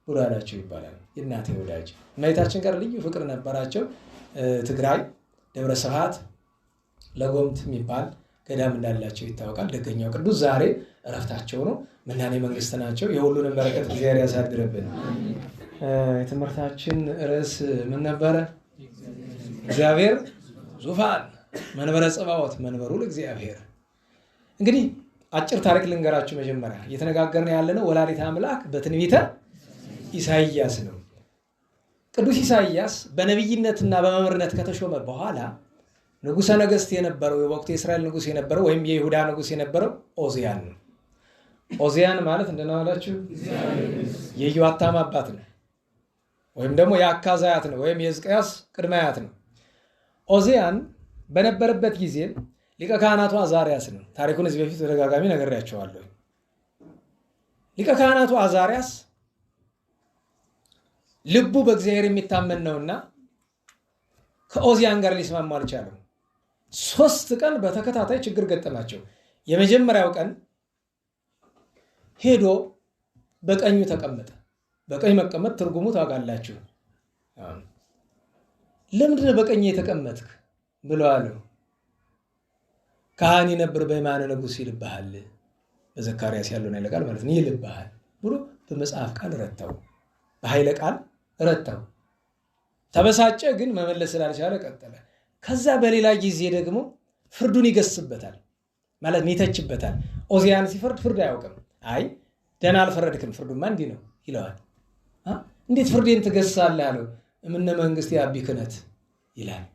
ብሎ አላቸው ይባላል። የእናቴ ወዳጅ እመቤታችን ጋር ልዩ ፍቅር ነበራቸው። ትግራይ ደብረ ስብሐት ለጎምት የሚባል ገዳም እንዳላቸው ይታወቃል። ደገኛው ቅዱስ ዛሬ እረፍታቸው ነው። መናኔ መንግስት ናቸው። የሁሉንም በረከት እግዚአብሔር ያሳድርብን። የትምህርታችን ርዕስ ምን ነበረ? እግዚአብሔር ዙፋን መንበረ ጸባዖት መንበሩ ለእግዚአብሔር። እንግዲህ አጭር ታሪክ ልንገራችሁ። መጀመሪያ እየተነጋገርን ያለነው ወላዲተ አምላክ በትንቢተ ኢሳይያስ ነው። ቅዱስ ኢሳይያስ በነቢይነትና በመምህርነት ከተሾመ በኋላ ንጉሠ ነገሥት የነበረው የወቅቱ የእስራኤል ንጉሥ የነበረው ወይም የይሁዳ ንጉሥ የነበረው ኦዚያን ነው። ኦዚያን ማለት እንደናላችሁ የኢዮአታም አባት ነው፣ ወይም ደግሞ የአካዝ አያት ነው፣ ወይም የሕዝቅያስ ቅድመ አያት ነው። ኦዚያን በነበረበት ጊዜ ሊቀ ካህናቱ አዛሪያስ ነው። ታሪኩን እዚህ በፊት በተደጋጋሚ ነግሬያቸዋለሁ። ሊቀ ካህናቱ አዛሪያስ ልቡ በእግዚአብሔር የሚታመን ነውና ከኦዚያን ጋር ሊስማማ አልቻለም። 3 ቀን በተከታታይ ችግር ገጠማቸው። የመጀመሪያው ቀን ሄዶ በቀኙ ተቀመጠ። በቀኝ መቀመጥ ትርጉሙ ታውቃላችሁ። ለምንድነው በቀኝ የተቀመጥክ ብሎ አለው። ካህን ነበር በየማነ ንጉሥ ይልብሃል፣ በዘካርያስ ያለውን ኃይለ ቃል ማለት ነው ይልብሃል ብሎ በመጽሐፍ ቃል ረታው፣ በኃይለ ቃል ረታው። ተበሳጨ፣ ግን መመለስ ስላልቻለ ቀጠለ። ከዛ በሌላ ጊዜ ደግሞ ፍርዱን ይገስበታል፣ ማለት ይተችበታል። ኦዚያን ሲፈርድ ፍርድ አያውቅም። አይ ደህና አልፈረድክም፣ ፍርዱማ እንዲህ ነው ይለዋል። እንዴት ፍርዴን ትገሳለህ አለው። እምነ መንግስት የአቢ ክህነት ይላል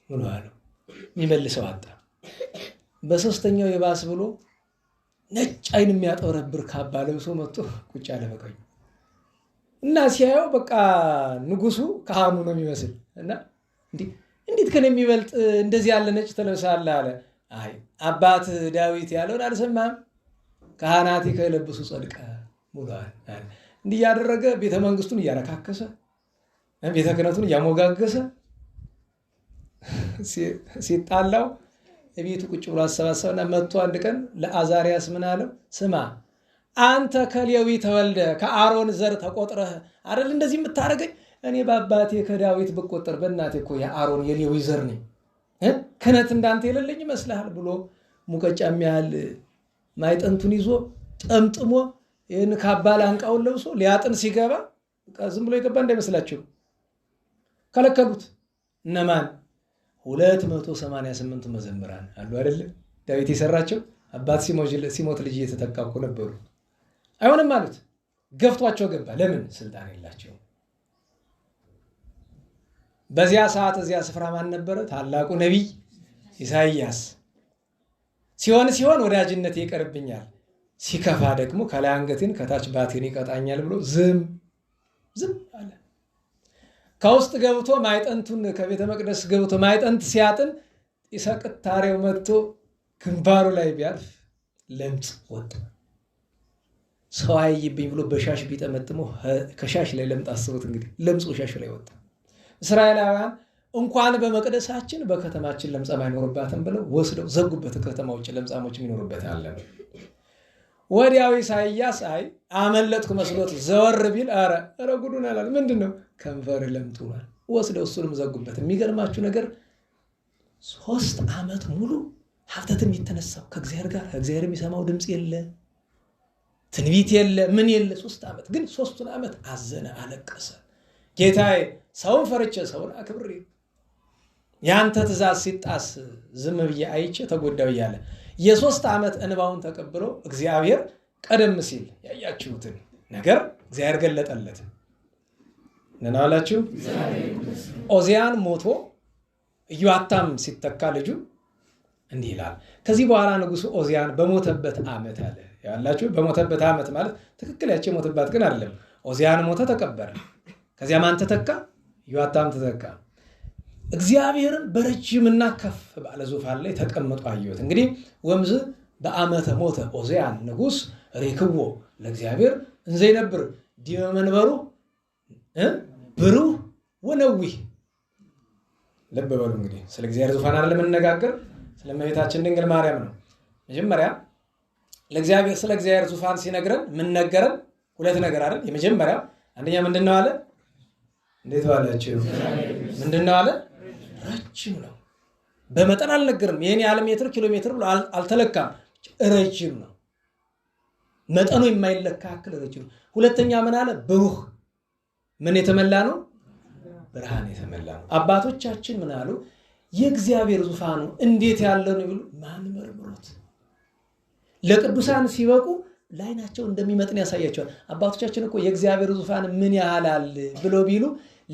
ብሎ አለው። የሚመልሰው አጣ። በሶስተኛው የባስ ብሎ ነጭ አይን የሚያጠረብር ካባ ለብሶ መጥቶ ቁጭ አለ በቀኙ እና ሲያየው በቃ ንጉሱ ካህኑ ነው የሚመስል እና እንዴት ከነ የሚበልጥ እንደዚህ ያለ ነጭ ተለብሳለህ አለ። አይ አባት ዳዊት ያለውን አልሰማህም? ካህናቴ ከለብሱ ጸድቀ ሙሏል። እንዲህ ያደረገ ቤተ መንግስቱን እያረካከሰ ቤተ ክህነቱን እያሞጋገሰ ሲጣላው ቤቱ ቁጭ ብሎ አሰባሰበና መጥቶ አንድ ቀን ለአዛሪያስ ምን አለው? ስማ አንተ ከሌዊ ተወልደ ከአሮን ዘር ተቆጥረህ አይደል እንደዚህ የምታደርገኝ? እኔ በአባቴ ከዳዊት ብቆጠር በእናቴ እኮ የአሮን የሌዊ ዘር ነኝ። ክህነት እንዳንተ የሌለኝ ይመስልሃል ብሎ ሙቀጫ የሚያህል ማይጠንቱን ይዞ ጠምጥሞ ይህን ካባ ላንቃውን ለብሶ ሊያጥን ሲገባ ዝም ብሎ የገባ እንዳይመስላችሁ ከለከሉት። እነማን? 288 መዘምራን አሉ አይደለም ዳዊት የሰራቸው። አባት ሲሞት ልጅ እየተተካ እኮ ነበሩ። አይሆንም ማለት ገፍቷቸው ገባ። ለምን? ስልጣን የላቸው። በዚያ ሰዓት እዚያ ስፍራ ማን ነበረ? ታላቁ ነቢይ ኢሳይያስ። ሲሆን ወዳጅነት ይቀርብኛል፣ ሲከፋ ደግሞ ከላይ አንገቴን ከታች ባቴን ይቀጣኛል ብሎ ዝም አለ። ከውስጥ ገብቶ ማይጠንቱን ከቤተ መቅደስ ገብቶ ማይጠንት ሲያጥን ይሰቅታሬው መጥቶ ግንባሩ ላይ ቢያልፍ ለምጽ ወጣ። ሰው አይይብኝ ብሎ በሻሽ ቢጠመጥሞ ከሻሽ ላይ ለምጥ አስቡት እንግዲህ ለምጹ ሻሽ ላይ ወጣ። እስራኤላውያን እንኳን በመቅደሳችን በከተማችን ለምጻም አይኖርባትም ብለው ወስደው ዘጉበት። ከተማዎች ለምጻሞች የሚኖሩበት አለ። ወዲያው ኢሳይያስ አመለጥኩ መስሎት ዘወር ቢል ኧረ ጉዱን አላል። ምንድን ነው? ከንፈር ለምጡናል። ወስደው እሱንም ዘጉበት። የሚገርማችሁ ነገር 3 ዓመት ሙሉ ሀፍተትም የተነሳው ከእግዚአብሔር ጋር ከእግዚአብሔር የሚሰማው ድምፅ የለ፣ ትንቢት የለ፣ ምን የለ። 3 ዓመት ግን 3ቱን ዓመት አዘነ፣ አለቀሰ። ጌታዬ ሰውን ፈርቼ ሰውን አክብሬ ያንተ ትእዛዝ ሲጣስ ዝም ብዬ አይቼ ተጎዳው እያለ የ3 ዓመት እንባውን ተቀብሎ እግዚአብሔር ቀደም ሲል ያያችሁትን ነገር እግዚአብሔር ገለጠለት። ነናላችሁ ኦዚያን ሞቶ ኢዮአታም ሲተካ ልጁ እንዲህ ይላል። ከዚህ በኋላ ንጉሱ ኦዚያን በሞተበት ዓመት አለ ያላችሁ። በሞተበት ዓመት ማለት ትክክል ያቺ ሞተባት ግን አይደለም። ኦዚያን ሞተ፣ ተቀበረ። ከዚያ ማን ተተካ? ኢዮአታም ተተካ። እግዚአብሔርን በረጅምና ከፍ ባለ ዙፋን ላይ ተቀምጦ አየሁት። እንግዲህ ወምዝ በዓመተ ሞተ ኦዚያን ንጉስ ሬክዎ ለእግዚአብሔር እንዘ ይነብር ዲበ መንበሩ ብሩህ ወነዊህ። ልብ በሉ እንግዲህ ስለ እግዚአብሔር ዙፋን አይደለም የምንነጋገር፣ ስለ እመቤታችን ድንግል ማርያም ነው። መጀመሪያ ለእግዚአብሔር ስለ እግዚአብሔር ዙፋን ሲነግረን ምን ነገረን? 2 ነገር አይደል? የመጀመሪያ አንደኛ ምንድነው አለ? እንዴት ዋላችሁ? ምንድነው አለ? ረጅም ነው። በመጠን አልነገርም። የኔ ያህል ሜትር ኪሎ ሜትር ብሎ አልተለካም። ረጅም ነው። መጠኑ የማይለካ ያክል ረጅም ነው። ሁለተኛ ምን አለ? ብሩህ ምን የተመላ ነው? ብርሃን የተመላ ነው። አባቶቻችን ምን አሉ? የእግዚአብሔር ዙፋኑ እንዴት ያለ ነው ይሉ ማን መርምሮት። ለቅዱሳን ሲበቁ ላይናቸው እንደሚመጥን ያሳያቸዋል። አባቶቻችን እኮ የእግዚአብሔር ዙፋን ምን ያህላል ብሎ ቢሉ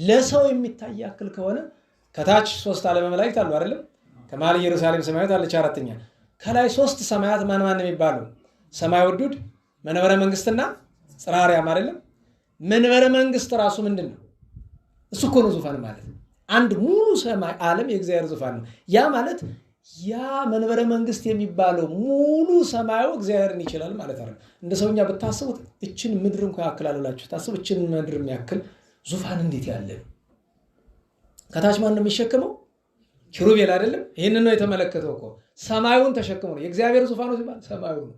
ለሰው የሚታይ ያክል ከሆነ ከታች 3 ዓለመ መላእክት አሉ አይደለም? ከመሃል ኢየሩሳሌም ሰማያዊት አለች 4ኛ። ከላይ 3 ሰማያት ማን የሚባሉ? ሰማይ ወዱድ፣ መንበረ መንግስትና ጽርሐ አርያም አይደለም? መንበረ መንግስት ራሱ ምንድነው? እሱ እኮ ነው ዙፋን ማለት። አንድ ሙሉ ሰማይ ዓለም የእግዚአብሔር ዙፋን ነው። ያ ማለት ያ መንበረ መንግስት የሚባለው ሙሉ ሰማዩ እግዚአብሔርን ይችላል ማለት አይደል? እንደ ሰውኛ ብታስቡት እችን ምድር እንኳን ያክላላችሁ ታስቡ። እችን ምድር የሚያክል ዙፋን እንዴት ያለ ነው? ከታች ማን ነው የሚሸከመው? ኪሩቤል አይደለም? ይሄንን ነው የተመለከተው እኮ ሰማዩን ተሸክሞ ነው የእግዚአብሔር ዙፋኑ ሲባል ሰማዩ ነው።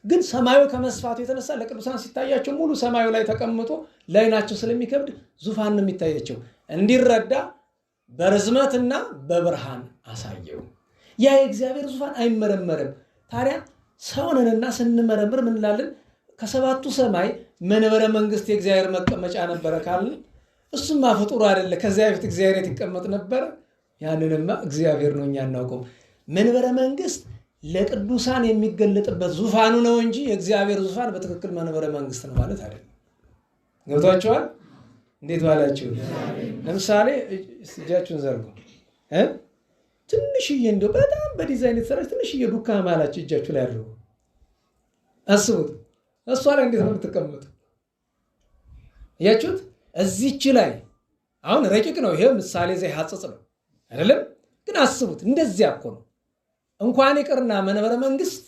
ግን ሰማዩ ከመስፋቱ የተነሳ ለቅዱሳን ሲታያቸው ሙሉ ሰማዩ ላይ ተቀምጦ ላይናቸው ስለሚከብድ ዙፋን ነው የሚታያቸው። እንዲረዳ በርዝመትና በብርሃን አሳየው። ያ የእግዚአብሔር ዙፋን አይመረመርም። ታዲያ ሰውንንና ስንመረምር ምን እንላለን? ከ7ቱ ሰማይ መንበረ መንግስት የእግዚአብሔር መቀመጫ ነበረ ካልን እሱማ ፍጡር አይደለ። ከዚያ በፊት እግዚአብሔር ይቀመጥ ነበር። ያንንማ እግዚአብሔር ነው፣ እኛ እናውቀው። መንበረ መንግስት ለቅዱሳን የሚገለጥበት ዙፋኑ ነው እንጂ የእግዚአብሔር ዙፋን በትክክል መንበረ መንግስት ነው ማለት አይደለም። ገብቷችኋል? እንዴት ዋላችሁ? ለምሳሌ እጃችሁን ዘርጉ። ትንሽዬ እንደው በጣም በዲዛይን የተሰራች ትንሽዬ ዱካ ማላችሁ እጃችሁ ላይ አድርጉ። አስቡት፣ እሷ ላይ እንዴት ነው የምትቀመጡ? እያችሁት እዚች ላይ አሁን ረቂቅ ነው። ይሄ ምሳሌ ዘይ ሐጽጽ ነው አይደለም? ግን አስቡት፣ እንደዚያ እኮ ነው። እንኳን ይቅርና መንበረ መንግስት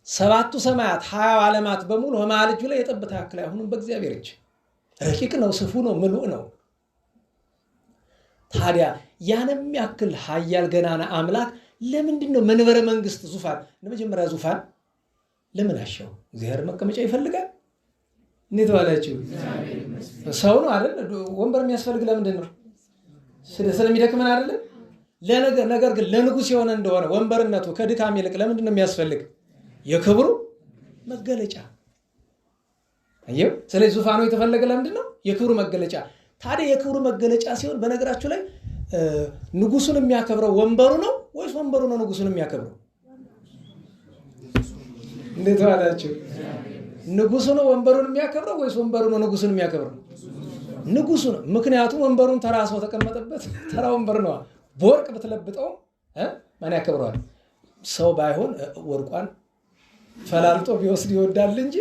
7ቱ ሰማያት 20 ዓለማት በሙሉ በመሃል እጁ ላይ የጠብታ ያክል አይሆኑም በእግዚአብሔር እጅ። ረቂቅ ነው፣ ስፉ ነው፣ ምሉእ ነው። ታዲያ ያንም ያክል ኃያል ገናና አምላክ ለምንድን ነው መንበረ መንግስት ዙፋን ለመጀመሪያ ዙፋን ለምን አሻው? እግዚአብሔር መቀመጫ ይፈልጋል። እንዴት ዋላችሁ? ሰው ነው አይደል? ወንበር የሚያስፈልግ ለምንድን ነው? ስለሚደክመን አይደለም? ነገር ግን ለንጉስ የሆነ እንደሆነ ወንበርነቱ ከድካም ይልቅ ለምንድን ነው የሚያስፈልግ? የክብሩ መገለጫ። አየው። ስለዚህ ዙፋኑ የተፈለገ ለምንድን ነው? የክብሩ መገለጫ። ታዲያ የክብሩ መገለጫ ሲሆን በነገራችሁ ላይ ንጉሱን የሚያከብረው ወንበሩ ነው ወይስ ወንበሩ ነው ንጉሱን የሚያከብረው? እንዴት ዋላችሁ? ንጉሱ ነው ወንበሩን የሚያከብረው ወይስ ወንበሩ ነው ንጉሱን የሚያከብረው? ንጉሱ ነው። ምክንያቱም ወንበሩን ተራ ሰው ተቀመጠበት ተራ ወንበር ነው። በወርቅ ብትለብጠው ማን ያከብረዋል? ሰው ባይሆን ወርቋን ፈላልጦ ቢወስድ ይወዳል እንጂ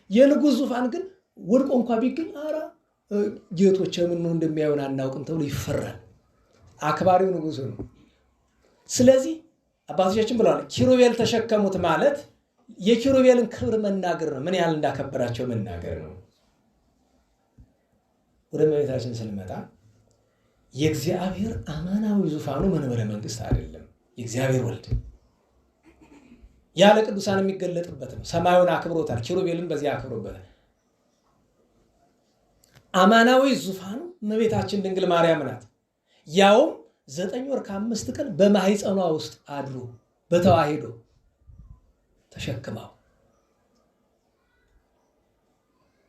የንጉስ ዙፋን ግን ወርቆ እንኳን ቢገኝ አራ ጌቶች ምን ነው እንደሚያዩን አናውቅም ተብሎ ይፈራል። አክባሪው ንጉሱ ነው። ስለዚህ አባቶቻችን ብለዋል፣ ኪሩቤል ተሸከሙት ማለት የኪሩቤልን ክብር መናገር ነው። ምን ያህል እንዳከበራቸው መናገር ነው። ወደ እመቤታችን ስንመጣ የእግዚአብሔር አማናዊ ዙፋኑ መንበረ መንግስት አይደለም። የእግዚአብሔር ወልድ ያለ ቅዱሳን የሚገለጥበት ነው። ሰማዩን አክብሮታል፣ ኪሩቤልን በዚያ አክብሮበታል። አማናዊ ዙፋኑ እመቤታችን ድንግል ማርያም ናት። ያውም 9 ወር ከ5 ቀን በማህፀኗ ውስጥ አድሮ በተዋሂዶ ተሸክማው።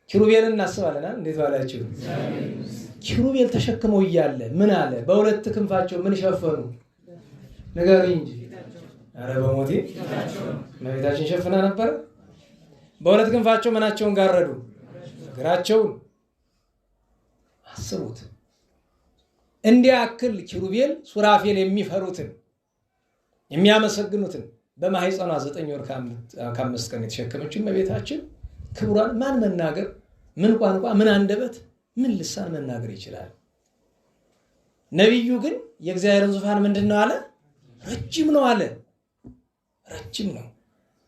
ኪሩቤልን እናስባለን። እንዴት ባላችሁ ኪሩቤል ተሸክመው እያለ ምን አለ? በሁለት ክንፋቸው ምን ሸፈኑ? ንገሩኝ እንጂ። አረ በሞቴ እመቤታችን ሸፍና ነበር። በሁለት ክንፋቸው ምናቸውን ጋረዱ? እግራቸውን። አስቡት። እንዲያክል ኪሩቤል ሱራፌል የሚፈሩትን የሚያመሰግኑትን በማህፀኗ 9 ወር ከ5 ቀን የተሸከመችው እመቤታችን ክብሯን ማን መናገር? ምን ቋንቋ፣ ምን አንደበት፣ ምን ልሳን መናገር ይችላል? ነቢዩ ግን የእግዚአብሔርን ዙፋን ምንድነው አለ? ረጅም ነው አለ። ረጅም ነው።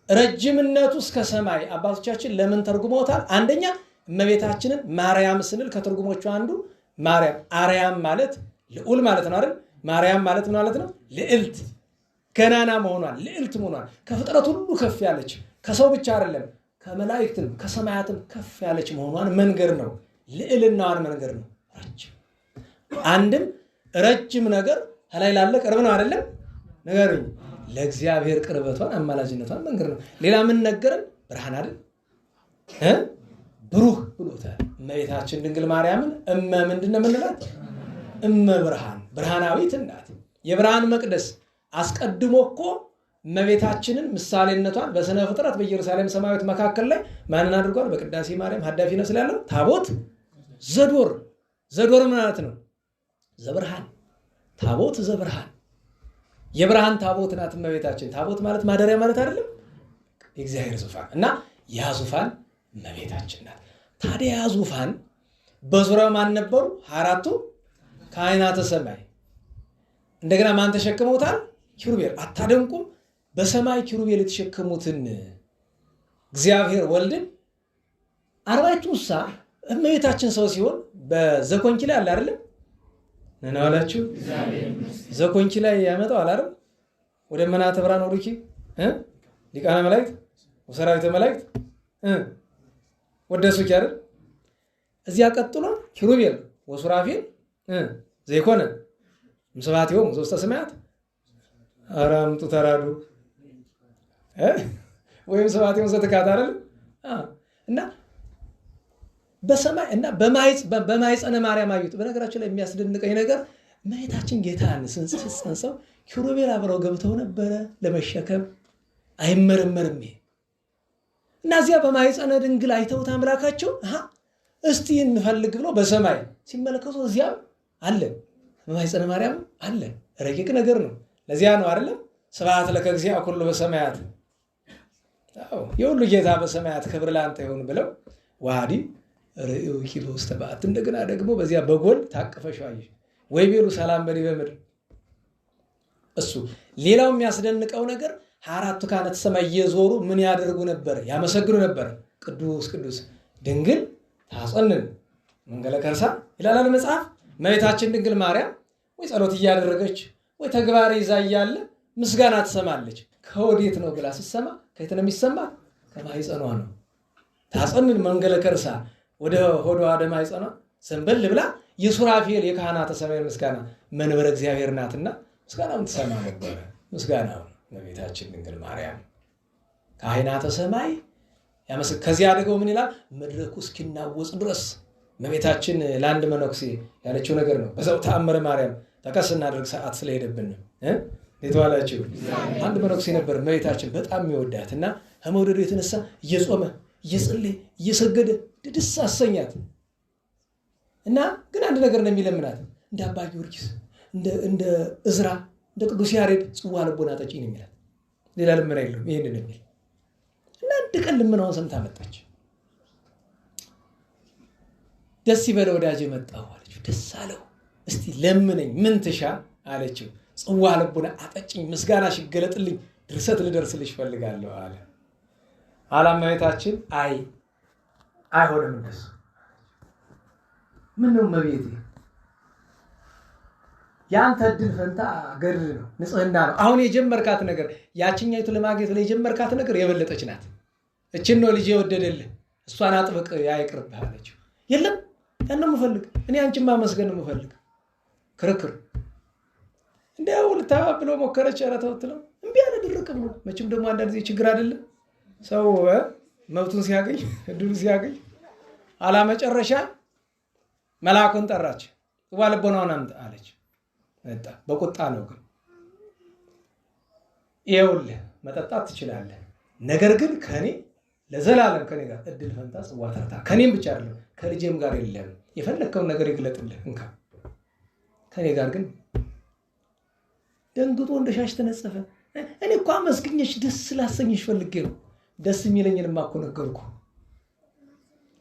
ረጅምነቱ እስከ ሰማይ። አባቶቻችን ለምን ተርጉመውታል? አንደኛ እመቤታችንን ማርያም ስንል ከትርጉሞቹ አንዱ ማርያም፣ አርያም ማለት ልዑል ማለት ነው አይደል? ማርያም ማለት ምን ማለት ነው? ልዕልት፣ ገናና መሆኗን፣ ልዕልት መሆኗን፣ ከፍጥረት ሁሉ ከፍ ያለች፣ ከሰው ብቻ አይደለም ከመላእክትም ከሰማያትም ከፍ ያለች መሆኗን መንገር ነው። ልዕልናዋን መንገር ነው። ረጅም አንድም ረጅም ነገር ከላይ ላለ ቅርብ ነው አይደለም? ነገርኝ ለእግዚአብሔር ቅርበቷን አማላጅነቷን መንገር ነው። ሌላ ምን ነገርን? ብርሃን አይደል? ብሩህ ብሎታል። እመቤታችን ድንግል ማርያምን እመ ምንድነው የምንላት? እመ ብርሃን፣ ብርሃናዊት እናት፣ የብርሃን መቅደስ። አስቀድሞ እኮ እመቤታችንን ምሳሌነቷን በስነ ፍጥረት በኢየሩሳሌም ሰማያዊት መካከል ላይ ማንን አድርጓል? በቅዳሴ ማርያም ሀዳፊ ነው ስላለው ታቦት ዘዶር። ዘዶር ማለት ነው ዘብርሃን፣ ታቦት ዘብርሃን፣ የብርሃን ታቦት ናት እመቤታችን። ታቦት ማለት ማደሪያ ማለት አይደለም? የእግዚአብሔር ዙፋን እና ያ ዙፋን እመቤታችን ናት። ታዲያ ያ ዙፋን በዙሪያው ማን ነበሩ? 4ቱ ካህናተ ሰማይ። እንደገና ማን ተሸክመውታል? ኪሩቤል። አታደንቁም? በሰማይ ኪሩቤል የተሸከሙትን እግዚአብሔር ወልድን 40ቱ እንስሳ እመቤታችን ሰው ሲሆን በዘኮንኪ ላይ አለ አይደለም? ነና አላችሁ ዘኮንኪ ላይ ያመጣው አለ አይደል? ወደ መናተ ብርሃን ወሩኪ ሊቃነ መላእክት ወሰራዊተ መላእክት ወደሱኪ አይደል? እዚያ ቀጥሎ ኪሩቤል ወሱራፌል ዘይኮነ ምስባቲሆሙ ዘውስተ ሰማያት አራምጡ ተራዱ ወይም ስብሐቲሆሙ ዘትካት አይደል? እና በሰማይ እና በማኅፀነ ማርያም አዩት። በነገራችን ላይ የሚያስደንቀኝ ነገር እመቤታችን ጌታን ስትጸንሰው ኪሩቤል አብረው ገብተው ነበረ ለመሸከም። አይመረመርም ይሄ። እና እዚያ በማኅፀነ ድንግል አይተውት አምላካቸው እስቲ እንፈልግ ብለው በሰማይ ሲመለከቱ እዚያም አለ፣ በማኅፀነ ማርያም አለ። ረቂቅ ነገር ነው። ለዚያ ነው አይደለም? ስብሐት ለከ እግዚአ ኩሉ በሰማያት። የሁሉ ጌታ በሰማያት ክብር ለአንተ ይሁን ብለው ዋዲ ርእዩኪ በውስተ በዓት። እንደገና ደግሞ በዚያ በጎል ታቀፈሽ አየሽ ወይ ቤሉ ሰላም በዲበ ምድር። እሱ ሌላው የሚያስደንቀው ነገር 4ቱ ካህናተ ሰማይ እየዞሩ ምን ያደርጉ ነበር? ያመሰግኑ ነበር። ቅዱስ ቅዱስ ድንግል ታጸንን መንገለ ከርሳ ይላል መጽሐፍ። እመቤታችን ድንግል ማርያም ወይ ጸሎት እያደረገች ወይ ተግባር ይዛ እያለ ምስጋና ትሰማለች። ከወዴት ነው ብላ ስትሰማ ከየት ነው የሚሰማ? ከማኅፀኗ ነው። ታጸንን መንገለ ከርሳ ወደ ሆዷ ወደ ማኅፀኗ ዘንበል ብላ የሱራፌል የካህናተ ሰማይ ምስጋና መንበረ እግዚአብሔር ናትና ምስጋናውን ትሰማ ነበር። ምስጋናውን እመቤታችን ድንግል ማርያም ካህናተ ሰማይ ከዚያ አድርገው ምን ይላል? መድረኩ እስኪናወጽ ድረስ እመቤታችን ለአንድ መነኩሴ ያለችው ነገር ነው። በዛው ተአምረ ማርያም ጠቀስ እናድርግ ሰዓት ስለሄደብን የተዋላችሁ አንድ መነኩሴ ነበር እመቤታችን በጣም የሚወዳት እና ከመውደዱ የተነሳ እየጾመ እየጸለየ እየሰገደ ደስ አሰኛት እና ግን አንድ ነገር ነው የሚለምናት። እንደ አባ ጊዮርጊስ እንደ እዝራ እንደ ቅዱስ ያሬድ ጽዋ ልቦና ጠጪኝ ነው የሚላት። ሌላ ልመና የለውም። ይሄንን የሚል እና አንድ ቀን ልመናውን ሰምታ መጣች። ደስ ይበለው ወዳጄ መጣሁ አለችው። ደስ አለው። እስቲ ለምነኝ ምን ትሻ አለችው። ጽዋ ልቦና አጠጭኝ፣ ምስጋናሽ ይገለጥልኝ፣ ድርሰት ልደርስልሽ ፈልጋለሁ አለ። እመቤታችን አይሆንም እንደሱ። ምን ነው እመቤቴ ያንተ እድል ፈንታ ገድል ነው፣ ንጽህና ነው። አሁን የጀመርካት ነገር ያችኛይቱ ለማግኘት ላይ የጀመርካት ነገር የበለጠች ናት። እችን ነው ልጅ የወደደልህ፣ እሷን አጥብቅ ያይቅርብህ አለችው። የለም ያን ነው የምፈልግ እኔ አንቺን ማመስገን ነው የምፈልግ። ክርክር እንዲያው ልታባብለው ሞከረች። ኧረ ተው ትለው እምቢ አለ ድርቅ ብሎ። መቼም ደግሞ አንዳንድ ጊዜ ችግር አይደለም ሰው መብቱን ሲያገኝ እድሉን ሲያገኝ። አላመጨረሻ መልአኩን ጠራች። ጽዋ ልቦናውን አምጣ አለች። መጣ። በቁጣ ነው ግን ይኸውልህ መጠጣት ትችላለህ፣ ነገር ግን ከኔ ለዘላለም ከኔ ጋር እድል ፈንታ ጽዋ ተርታ፣ ከኔም ብቻ አይደለም ከልጄም ጋር የለም። የፈለግከውን ነገር ይግለጥልህ እንካ፣ ከኔ ጋር ግን ደንግጦ እንደ ሻሽ ተነጸፈ። እኔ እኮ አመስግኘሽ ደስ ስላሰኝሽ ፈልጌ ነው። ደስ የሚለኝንማ እኮ ነገርኩ።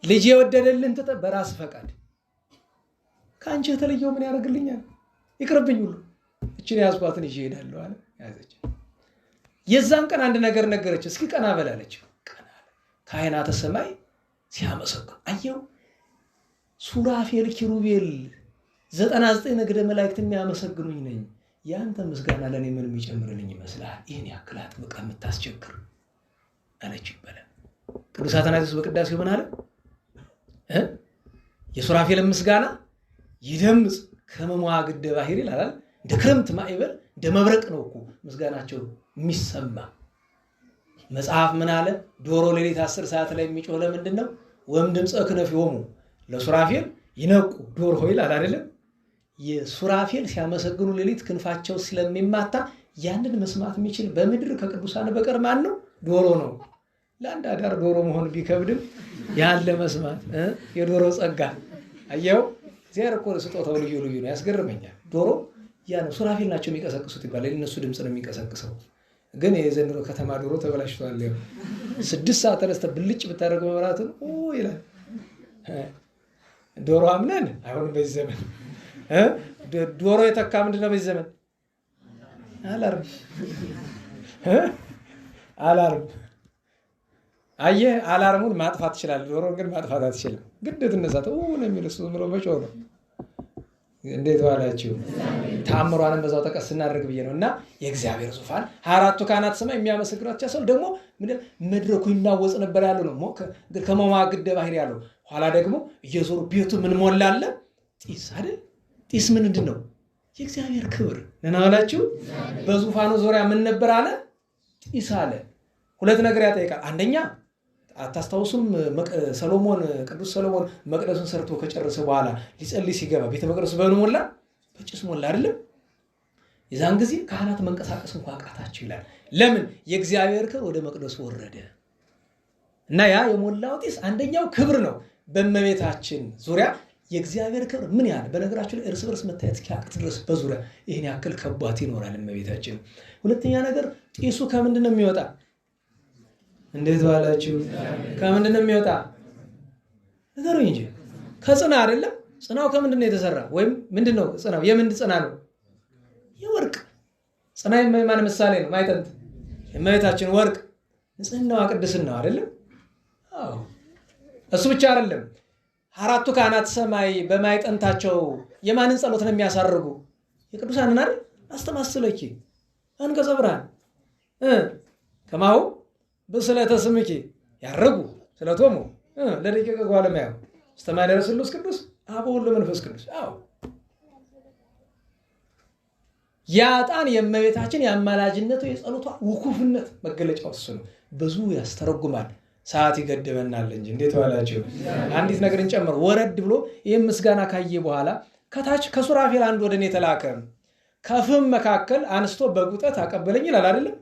ልጅ የወደደልን ትተህ በራስ ፈቃድ ከአንቺ የተለየው ምን ያደርግልኛል? ይቅርብኝ ሁሉ እችን ያዝኳትን ይዤ እሄዳለሁ አለ። ያዘች። የዛን ቀን አንድ ነገር ነገረች። እስኪ ቀና በላለች። ቀና አለ። ካህናተ ሰማይ ሲያመሰግኑ አየው። ሱራፌል ኪሩቤል 99 ነገደ መላእክት የሚያመሰግኑኝ ነኝ። ያንተ ምስጋና ለኔ ምን የሚጨምርልኝ ይመስላል? ይሄን ያክል አጥብቀህ የምታስቸግር አለች ይባላል። ቅዱስ አትናቴዎስ በቅዳሴው ምን አለ? የሱራፌል ምስጋና ይደምጽ ከመሟግደ ባህር ይላል። እንደ ክረምት ማዕበል እንደ መብረቅ ነው እኮ ምስጋናቸው የሚሰማ። መጽሐፍ ምን አለ? ዶሮ ሌሊት 10 ሰዓት ላይ የሚጮህ ለምንድን ነው? ወም ድምፀ ክነፊሆሙ ለሱራፌል ይነቁ ዶሮ ይላል አይደለም? የሱራፌል ሲያመሰግኑ ሌሊት ክንፋቸው ስለሚማታ ያንን መስማት የሚችል በምድር ከቅዱሳን በቀር ማን ነው? ዶሮ ነው። ለአንድ አዳር ዶሮ መሆን ቢከብድም ያለ መስማት የዶሮ ጸጋ አየው። እግዚአብሔር እኮ ስጦታው ልዩ ልዩ ነው። ያስገርመኛል። ዶሮ ያ ነው። ሱራፌል ናቸው የሚቀሰቅሱት ይባላል። እነሱ ድምፅ ነው የሚቀሰቅሰው። ግን የዘንድሮ ከተማ ዶሮ ተበላሽቷል። 6 ሰዓት ተነስተህ ብልጭ ብታደርገው መብራቱን ይላል። ዶሮ አምነን አይሆንም በዚህ ዘመን። ዶሮ የተካ ምንድነው በዚህ ዘመን? አላርም አላርም። አየህ፣ አላርሙን ማጥፋት ትችላለህ፣ ዶሮን ግን ማጥፋት አትችልም። ግዴት እነሳት ነው የሚል እሱ ብሎ መጮህ ነው። እንዴት ዋላችሁ? ተአምሯንም በዛው ጠቀስ እናደርግ ብዬ ነው። እና የእግዚአብሔር ዙፋን 24ቱ ካህናተ ሰማይ የሚያመሰግኗቸው ሰው ደግሞ መድረኩ ይናወጽ ነበር ያለው ነው። ከመሟግደ ባህር ያለው ኋላ ደግሞ እየዞሩ ቤቱ ምን ሞላለ? ጢስ አይደል? ጢስ ምንድን ነው? የእግዚአብሔር ክብር ነና ዋላችሁ። በዙፋኑ ዙሪያ ምን ነበር አለ? ጢስ አለ። ሁለት ነገር ያጠይቃል። አንደኛ አታስታውሱም? ሰሎሞን ቅዱስ ሰሎሞን መቅደሱን ሰርቶ ከጨረሰ በኋላ ሊጸልይ ሲገባ ቤተ መቅደሱ በምን ሞላ? በጭስ ሞላ አይደለም? የዛን ጊዜ ካህናት መንቀሳቀስ እንኳን አቃታቸው ይላል። ለምን? የእግዚአብሔር ክብር ወደ መቅደሱ ወረደ እና ያ የሞላው ጢስ አንደኛው ክብር ነው። በእመቤታችን ዙሪያ የእግዚአብሔር ክብር ምን ያህል በነገራችን ላይ እርስ በርስ መታየት እስኪያቅት ድረስ በዙሪያ ይህን ያክል ከቧት ይኖራል እመቤታችን። ሁለተኛ ነገር ጢሱ ከምንድን ነው የሚወጣ? እንዴት ባላችሁ? ከምንድን ነው የሚወጣ? ነገሩኝ እንጂ ከጽና አይደለም? ጽናው ከምንድን ነው የተሰራ? ወይም ምንድን ነው ጽናው? የምንድን ጽና ነው? የወርቅ ጽና። የማን ምሳሌ ነው? ማይጠንት የእመቤታችን ወርቅ ንጽህናዋ ቅድስናዋ አይደለም? አዎ። እሱ ብቻ አይደለም። 4ቱ ካህናተ ሰማይ በማይጠንታቸው የማንን ጸሎት ነው የሚያሳርጉ? የቅዱሳንን አይደል? አስተማስለኪ አንቀጸ ብርሃን ከማሁ በስለተ ስምኪ ያረጉ ስለቶሙ ለደቂቀ ጓለማያው እስተማደረ ስሉስ ቅዱስ አብ ወወልድ ወመንፈስ ቅዱስ። አዎ ያጣን የእመቤታችን የአማላጅነቱ የጸሎቷ ውኩፍነት መገለጫው እሱ ነው። ብዙ ያስተረጉማል። ሰዓት ይገድበናል እንጂ እንዴት ዋላችሁ? አንዲት ነገርን ጨምር ወረድ ብሎ ይህም ምስጋና ካየ በኋላ ከታች ከሱራፌል አንድ ወደ እኔ ተላከ፣ ከፍም መካከል አንስቶ በጉጠት አቀበለኝ ይላል አይደለም?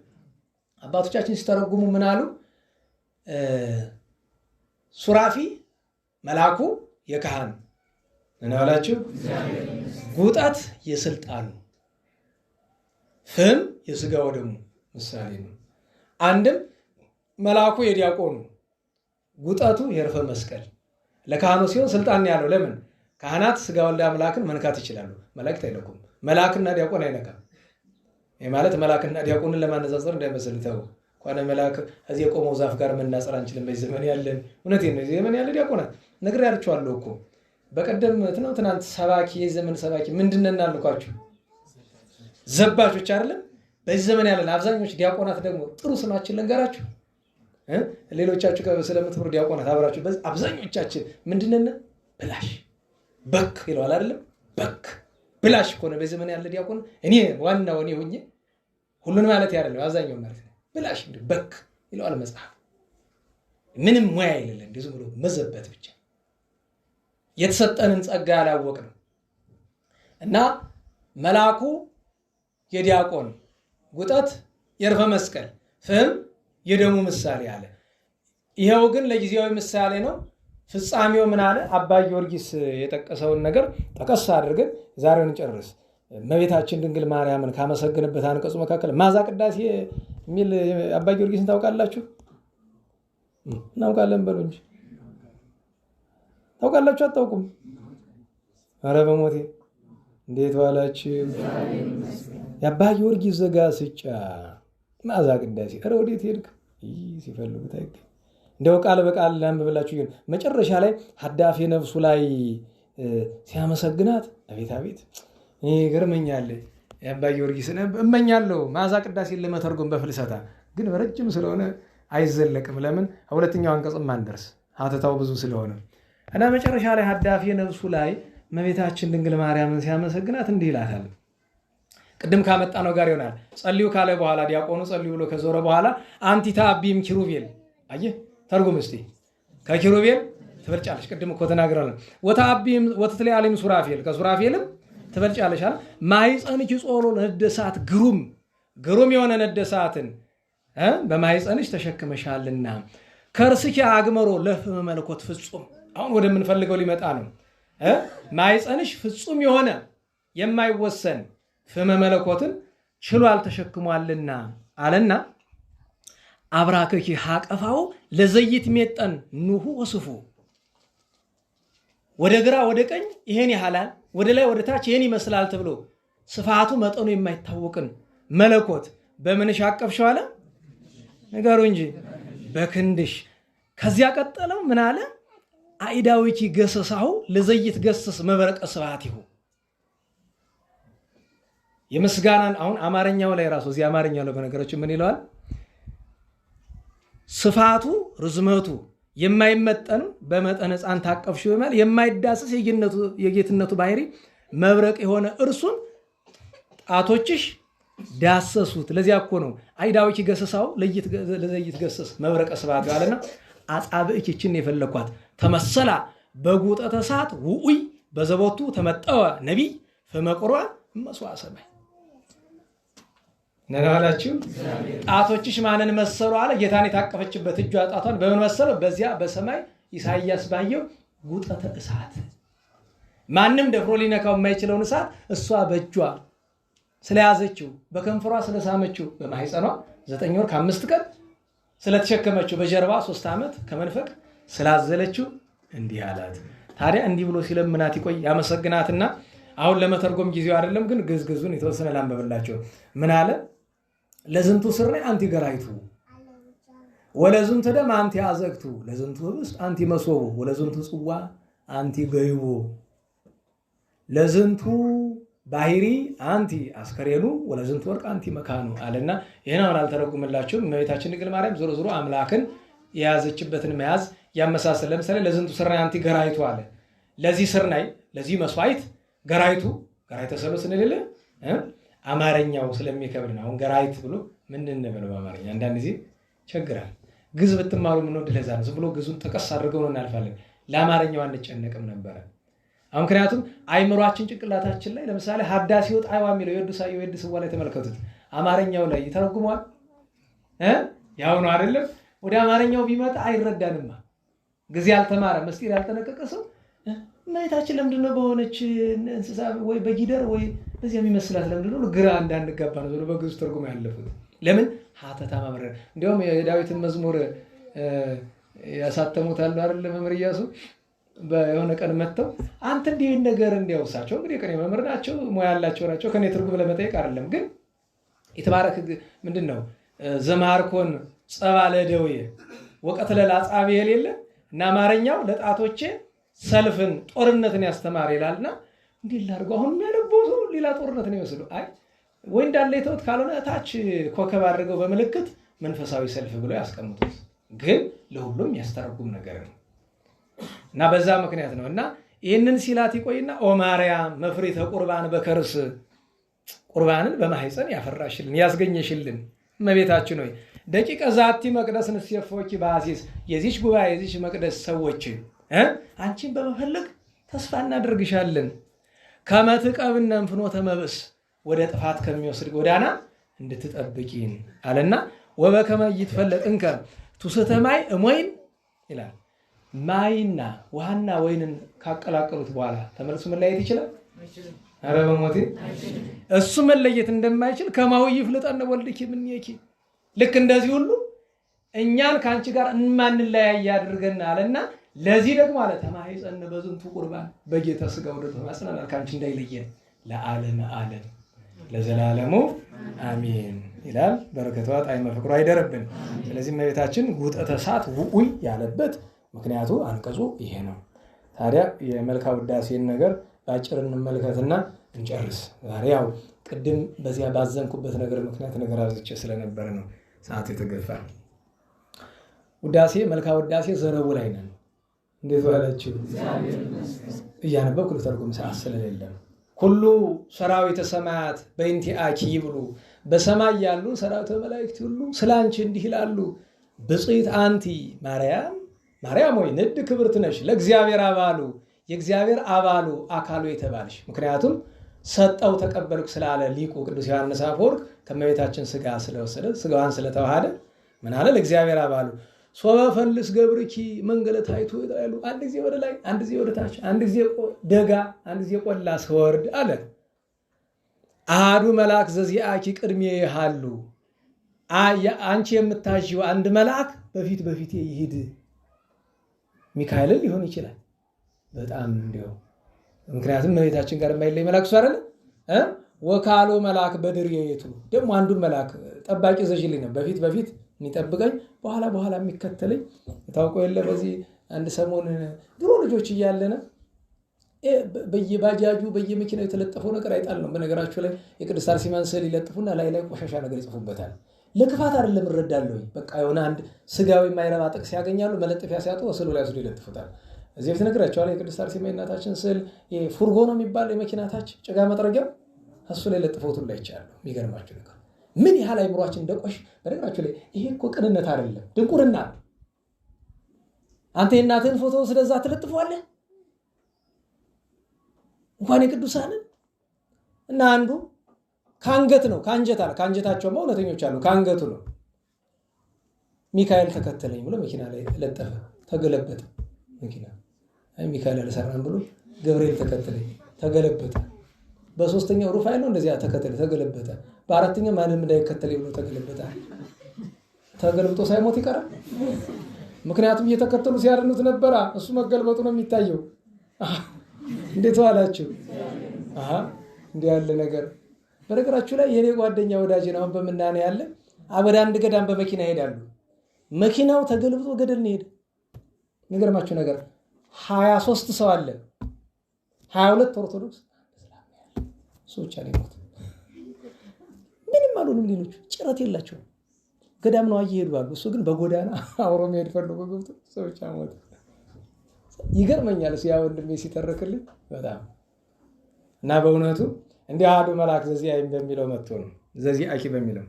አባቶቻችን ሲተረጉሙ ምን አሉ? ሱራፊ መልአኩ የካህን ምን አላችሁ? ጉጠት የስልጣኑ፣ ፍም የስጋው ደግሞ ምሳሌ ነው። አንድም መልአኩ የዲያቆኑ፣ ጉጠቱ የርፈ መስቀል ለካህኑ ሲሆን ስልጣን ያለው ለምን? ካህናት ስጋ ወልደ አምላክን መንካት ይችላሉ፣ መላእክት አይነኩም። መልአክና ዲያቆን አይነካም። ይህ ማለት መልአክና ዲያቆንን ለማነጻጸር እንዳይመስል ተው። እንኳን መልአክ እዚህ የቆመው ዛፍ ጋር መናጸር አንችልም። በዚህ ዘመን ያለን እውነቴን ነው። ዘመን ያለ ዲያቆናት ነግሬያችኋለሁ እኮ በቀደም ትናንት ሰባኪ የዘመን ሰባኪ ምንድነው እናልኳችሁ? ዘባቾች አይደለም። በዚህ ዘመን ያለን አብዛኞች ዲያቆናት ደግሞ ጥሩ ስማችን ልንገራችሁ፣ ሌሎቻችሁ ስለምትምሩ ዲያቆናት አብራችሁ አብዛኞቻችን ምንድነን? ብላሽ በክ ይለዋል አይደለም? በክ ብላሽ ከሆነ በዚህ ዘመን ያለ ዲያቆን እኔ ዋናው እኔ ሆኜ ሁሉን ማለት አይደለም፣ አብዛኛው ማለት ነው። ብላሽ በክ ይለዋል መጽሐፍ። ምንም ሙያ የሌለ እንደዚህ ብሎ መዘበት ብቻ የተሰጠንን ጸጋ ያላወቅነው እና መልአኩ የዲያቆን ጉጠት የርፈ መስቀል ፍም የደሙ ምሳሌ አለ። ይሄው ግን ለጊዜያዊ ምሳሌ ነው። ፍጻሜው ምን አለ? አባ ጊዮርጊስ የጠቀሰውን ነገር ጠቀስ አድርገን ዛሬውን እንጨርስ። እመቤታችን ድንግል ማርያምን ካመሰግንበት አንቀጹ መካከል ማዛ ቅዳሴ የሚል አባ ጊዮርጊስን ታውቃላችሁ? እናውቃለን በሉ እንጂ ታውቃላችሁ? አታውቁም? ኧረ በሞቴ እንዴት ዋላችሁ? የአባ ጊዮርጊስ ዘጋስጫ ማዛ ቅዳሴ። ኧረ ወዴት ሄድክ? ሲፈልጉት አይገኝ። እንደው ቃል በቃል ላንብብላችሁ። ግን መጨረሻ ላይ ሀዳፌ ነፍሱ ላይ ሲያመሰግናት አቤት አቤት እኔ ገርመኛል። የአባ ጊዮርጊስን እመኛለሁ ማዛ ቅዳሴን ለመተርጎም በፍልሰታ ግን በረጅም ስለሆነ አይዘለቅም። ለምን ሁለተኛው አንቀጽም አንደርስ ሀተታው ብዙ ስለሆነ እና መጨረሻ ላይ ሀዳፌ ነፍሱ ላይ እመቤታችን ድንግል ማርያምን ሲያመሰግናት እንዲህ ይላታል። ቅድም ካመጣ ነው ጋር ይሆናል። ጸልዩ ካለ በኋላ ዲያቆኑ ጸልዩ ብሎ ከዞረ በኋላ አንቲ ታቢም ኪሩቤል። አየህ ተርጉም እስቲ። ከኪሩቤል ትበልጫለሽ። ቅድም እኮ ተናግረናል። ወታቢም ወትትለዓለም ሱራፌል፣ ከሱራፌልም ትበልጫለሽ አለ። ማኅፀንኪ ጾሎ ነደ እሳት፣ ግሩም የሆነ ነደ እሳትን በማኅፀንሽ ተሸክመሻልና። ከርስኪ አግመሮ ለፍመ መለኮት ፍጹም። አሁን ወደምንፈልገው ሊመጣ ነው። ማኅፀንሽ ፍጹም የሆነ የማይወሰን ፍመ መለኮትን ችሏል ተሸክሟልና አለና አብራከኪ ሀቀፋው ለዘይት ሜጠን ኑሁ ወስፉ። ወደ ግራ ወደ ቀኝ ይሄን ያህላል፣ ወደ ላይ ወደ ታች ይሄን ይመስላል ተብሎ ስፋቱ መጠኑ የማይታወቅን መለኮት በምንሽ አቀፍሽው አለ? ነገሩ እንጂ በክንድሽ። ከዚያ ቀጠለው ምን አለ? አይዳዊኪ ገሰሳሁ ለዘይት ገሰስ መብረቀ ስብሐቲሁ። የምስጋናን አሁን አማርኛው ላይ ራሱ እዚህ አማርኛው ላይ በነገራችን ምን ይለዋል? ስፋቱ ርዝመቱ የማይመጠን በመጠን ሕፃን ታቀፍሽው ይላል። የማይዳሰስ የጌትነቱ ባህሪ መብረቅ የሆነ እርሱን ጣቶችሽ ዳሰሱት። ለዚያ እኮ ነው አይዳዊኪ ገሰሳው ለዘይት ገሰስ መብረቀ ስብሐት ያለና አጻብዕኪ እችን የፈለኳት ተመሰላ በጉጠተ እሳት ውኡይ በዘቦቱ ተመጠወ ነቢይ ፈመቁርባን መስዋዕ ሰማይ። ነናላችሁ ጣቶችሽ ማንን መሰሉ አለ? ጌታን የታቀፈችበት እጇ ጣቷን በምን መሰለው? በዚያ በሰማይ ኢሳይያስ ባየው ጉጠተ እሳት፣ ማንም ደፍሮ ሊነካው የማይችለውን እሳት እሷ በእጇ ስለያዘችው፣ በከንፈሯ ስለሳመችው፣ በማህፀኗ 9 ወር ከ5 ቀን ስለተሸከመችው፣ በጀርባ 3 ዓመት ከመንፈቅ ስላዘለችው እንዲህ አላት። ታዲያ እንዲህ ብሎ ሲለምናት ይቆይ ያመሰግናትና አሁን ለመተርጎም ጊዜው አይደለም፣ ግን ግዝግዙን የተወሰነ ላንበብላችሁ። ምን አለ? ለዝንቱ ስርናይ አንቲ ገራይቱ ወለዝንቱ ደም አንቲ አዘግቱ ለዝንቱ ህብስት አንቲ መሶቡ ወለዝንቱ ጽዋ አንቲ ገይቦ ለዝንቱ ባህሪ አንቲ አስከሬኑ ወለዝንቱ ወርቅ አንቲ መካኑ አለና ይሄን አሁን አልተረጉምላችሁም። እመቤታችን ድንግል ማርያም ዞሮ ዞሮ አምላክን የያዘችበትን መያዝ ያመሳሰል። ለምሳሌ ለዝንቱ ስርናይ አንቲ ገራይቱ አለ። ለዚህ ስርናይ ለዚህ መስዋዕት ገራይቱ ገራይተ ሰሉስ ስለሌለ አማርኛው ስለሚከብድ ነው። አሁን ገራይት ብሎ ምን እንበለው በአማርኛ አንዳንድ ጊዜ ቸግራል። ግዝ ብትማሩ ምን ወደ ለዛ ነው። ዝም ብሎ ግዙን ተቀስ አድርገው ነው እናልፋለን። ለአማርኛው አንጨነቅም ነበር። አሁን ምክንያቱም አይምሯችን ጭንቅላታችን ላይ ለምሳሌ ሀዳሲው ጣይዋ የሚለው የወድስዋ ላይ ተመልከቱት። አማርኛው ላይ ይተረጉመዋል ያው ነው አይደለም። ወደ አማርኛው ቢመጣ አይረዳንማ። ጊዜ ያልተማረ ምስጢር ያልተነቀቀ ሰው እመቤታችን ለምንድነው በሆነች እንስሳ ወይ በጊደር ወይ በዚህ የሚመስላት ለምንድነው ግራ እንዳንጋባ ነው በግዙ ተርጉም ያለፉት። ለምን ሀተታ ማብረር። እንዲያውም የዳዊትን መዝሙር ያሳተሙታል አይደል? መምህር ኢያሱ በየሆነ ቀን መጥተው አንተ እንዲህ ነገር እንዲያውሳቸው እንግዲህ ከኔ መምህር ናቸው ሙያ ያላቸው ናቸው። ከኔ ትርጉም ለመጠየቅ አይደለም ግን የተባረክ ምንድነው ዘማርኮን ጸባለ ደውዬ ወቀት ለላጻብ የሌለ እና አማርኛው ለጣቶቼ ሰልፍን ጦርነትን ያስተማር ይላልና እንዴ ላርጉ አሁን የሚያነቦው ሰው ሌላ ጦርነትን ይመስሉ። አይ ወይ እንዳለ የተውት ካልሆነ ታች ኮከብ አድርገው በምልክት መንፈሳዊ ሰልፍ ብለው ያስቀምጡት። ግን ለሁሉም ያስተረጉም ነገር ነው እና በዛ ምክንያት ነው። እና ይህንን ሲላት ይቆይና ኦ ማርያም መፍሬተ ቁርባን በከርስ ቁርባንን በማህፀን ያፈራሽልን ያስገኘሽልን እመቤታችን ሆይ ደቂቀ ዛቲ መቅደስ ንሴፎኪ በአሲስ የዚች ጉባኤ የዚች መቅደስ ሰዎች አንቺን በመፈለግ ተስፋ እናደርግሻለን። ከመትቀብነ ፍኖተ መብስ ወደ ጥፋት ከሚወስድ ጎዳና እንድትጠብቂን አለና ወበከመ ይትፈለጥ እንከ ቱስተ ማይ እሞይን ይላል። ማይና ውሃና ወይንን ካቀላቀሉት በኋላ ተመልሶ መለየት ይችላል? ኧረ በሞቴ እሱ መለየት እንደማይችል ከማሁ ይፍልጠነ ወልድኪ እምኔኪ ልክ እንደዚህ ሁሉ እኛን ከአንቺ ጋር እንማንለያይ አድርገን አለና ለዚህ ደግሞ አለ ተማህፀን በዝንቱ ቁርባን በጌታ ሥጋ ወደ ተማጽናናል ከአንቺ እንዳይለየን ለዓለም ዓለም ለዘላለሙ አሜን ይላል። በረከቷ ጣዕመ ፍቅሯ አይደረብን። ስለዚህ እመቤታችን ጉጠተ እሳት ውዑይ ያለበት ምክንያቱ አንቀጹ ይሄ ነው። ታዲያ የመልካ ውዳሴን ነገር በአጭር እንመልከትና እንጨርስ። ዛሬ ያው ቅድም በዚያ ባዘንኩበት ነገር ምክንያት ነገር አብዝቼ ስለነበረ ነው ሰዓት የተገፋ። ውዳሴ መልካ ውዳሴ ዘረቡ ላይ ነን። እንዴት ዋላችሁ? እያነበብኩ ልተርጉም ሰዓት ስለሌለ ሁሉ ሰራዊተ ሰማያት በእንቲአኪ ይብሉ በሰማይ ያሉ ሰራዊተ መላእክት ሁሉ ስላንቺ እንዲህ ይላሉ። ብፅዕት አንቲ ማርያም ሆይ ንድ ክብርት ነሽ ለእግዚአብሔር አባሉ የእግዚአብሔር አባሉ አካሉ የተባልሽ። ምክንያቱም ሰጠው ተቀበልኩ ስላለ ሊቁ ቅዱስ ዮሐንስ አፈወርቅ ከእመቤታችን ሥጋ ስለወሰደ ሥጋዋን ስለተዋሃደ ምን አለ? ለእግዚአብሔር አባሉ ሶበ ፈልስ ገብርኪ መንገለ ታይቶ ይላሉ። አንድ ጊዜ ወደ ላይ፣ አንድ ጊዜ ወደ ታች፣ አንድ ጊዜ ደጋ፣ አንድ ጊዜ ቆላ ስወርድ አለ አሐዱ መልአክ ዘዚአኪ ቅድሜ ይሃሉ። አንቺ የምታዥው አንድ መልአክ በፊቴ ይሂድ። ሚካኤልን ሊሆን ይችላል። በጣም እንዲያው ምክንያቱም እመቤታችን ጋር የማይለይ መልአክ እሱ አይደለ? ወካሎ መልአክ በድርየቱ ደግሞ አንዱን መልአክ ጠባቂ ዘዥልኝ ነው። በፊት የሚጠብቀኝ በኋላ የሚከተለኝ ታውቀው የለ። በዚህ አንድ ሰሞን ድሮ ልጆች እያለነ በየባጃጁ በየመኪናው የተለጠፈው ነገር አይጣል ነው። በነገራችሁ ላይ የቅድስት አርሴማን ስዕል ይለጥፉና ላይ ቆሻሻ ነገር ይጽፉበታል። ለክፋት አይደለም እረዳለሁ። በቃ የሆነ አንድ ስጋዊ የማይረባ ጥቅስ ያገኛሉ። መለጠፊያ ሲያጡ ስዕሉ ላይ ወስዶ ይለጥፉታል። እዚህ በፊት ነግራቸዋለሁ። የቅድስት አርሴማ እናታችን ስዕል ፉርጎ ነው የሚባለው የመኪና ታች ጭቃ መጥረጊያው እሱ ላይ ለጥፈውት ሁሉ አይቻለሁ። የሚገርማችሁ ነገር ምን ያህል አይምሯችን እንደቆሽ። በነገራችሁ ላይ ይሄ እኮ ቅንነት አይደለም ድንቁርና። አንተ የእናትህን ፎቶ ስለዛ ትለጥፈዋለህ እንኳን የቅዱሳንን እና አንዱ ከአንገት ነው ከአንጀት አለ። ከአንጀታቸውማ እውነተኞች አሉ። ከአንገቱ ነው። ሚካኤል ተከተለኝ ብሎ መኪና ላይ ለጠፈ። ተገለበጠ መኪና። አይ ሚካኤል አልሰራም ብሎ ገብርኤል ተከተለኝ ተገለበጠ። በሶስተኛው ሩፋኤል ነው እንደዚያ ተገለበጠ። በአራተኛው ማንም እንዳይከተለኝ ብሎ ተገለበጠ። ተገልብጦ ሳይሞት ይቀራል። ምክንያቱም እየተከተሉ ሲያድኑት ነበራ። እሱ መገልበጡ ነው የሚታየው። እንዴት ዋላችሁ? እንዲህ ያለ ነገር በነገራችሁ ላይ የኔ ጓደኛ ወዳጅን አሁን በምናኔ ያለ ወደ አንድ ገዳም በመኪና ይሄዳሉ። መኪናው ተገልብጦ ገደል ነው ሄደ። የሚገርማችሁ ነገር 23 ሰው አለ። 22 ኦርቶዶክስ ሰዎች አለበት። ምንም አልሆኑም። ሌሎቹ ጭረት የላቸውም። ገዳም ነው እየሄዱ አሉ። እሱ ግን በጎዳና አውሮ መሄድ ፈልጎ ገብቶ ሰዎች አሞቱ። ይገርመኛል። እሱ ያ ወንድሜ ሲተረክልኝ በጣም እና በእውነቱ እንዲህ አሐዱ መልአክ ዘዚአኪ በሚለው መጥቶ ነው ዘዚአኪ በሚለው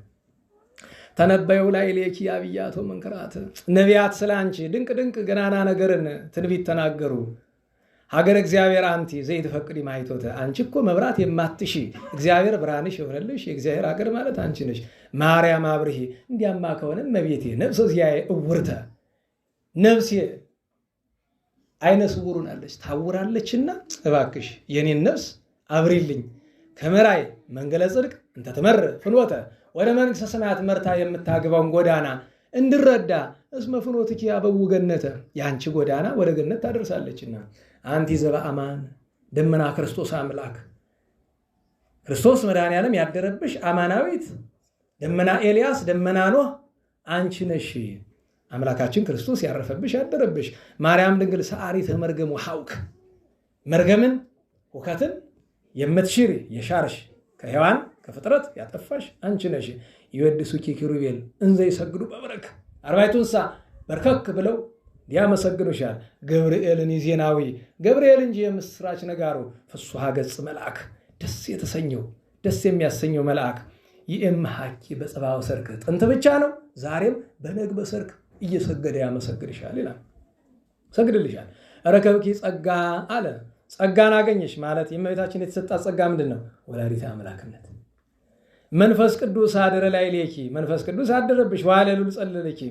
ተነበዩ ላዕሌኪ አብያቶ መንክራት ነቢያት ስላንቺ ድንቅ ገናና ነገርን ትንቢት ተናገሩ። ሀገር እግዚአብሔር አንቲ ዘይትፈቅዲ ማይቶተ አንቺ እኮ መብራት የማትሺ እግዚአብሔር ብርሃንሽ የሆነልሽ የእግዚአብሔር ሀገር ማለት አንቺ ነሽ። ማርያም አብርሂ እንዲያማ ከሆነ እመቤቴ ነፍሰ ዚአየ እውርተ ነፍሴ አይነ ስውሩን አለች ታውራለችና እባክሽ የኔን ነፍስ አብሪልኝ ከመራይ መንገለ ጽድቅ እንተ ተመር ፍኖተ ወደ መንግሥተ ሰማያት መርታ የምታገባውን ጎዳና እንድረዳ እስመ ፍኖትኪ አበው ገነተ ያንቺ ጎዳና ወደ ገነት ታደርሳለችና አንቲ ዘበአማን ደመና ክርስቶስ አምላክ ክርስቶስ መድኃኔዓለም ያደረብሽ አማናዊት ደመና ኤልያስ ደመና ኖህ አንቺ ነሽ። አምላካችን ክርስቶስ ያረፈብሽ ያደረብሽ ማርያም ድንግል ሰዓሪተ መርገም ወሐውክ መርገምን ሁከትን የምትሽሪ የሻርሽ ከሔዋን ከፍጥረት ያጠፋሽ አንቺ ነሽ። ይወድሱኪ ኪሩቤል እንዘ ይሰግዱ በበረክ አርባዕቱ እንስሳ በርከክ ብለው ያመሰግኑሻል። ገብርኤልን ዜናዊ ገብርኤል እንጂ የምስራች ነጋሩ ፍሱሐ ገጽ መልአክ ደስ የተሰኘው ደስ የሚያሰኘው መልአክ ይእምሃኪ በጽባው ሰርክ ጥንት ብቻ ነው ዛሬም በነግ በሰርክ እየሰገደ ያመሰግንሻል ይላል። ሰግድልሻል። ረከብኪ ጸጋ አለ። ጸጋን አገኘሽ ማለት የእመቤታችን የተሰጣት ጸጋ ምንድን ነው? ወላዲተ አምላክነት። መንፈስ ቅዱስ አደረ ላዕሌኪ መንፈስ ቅዱስ አደረብሽ። ዋለ ልዑል ጸለለኪ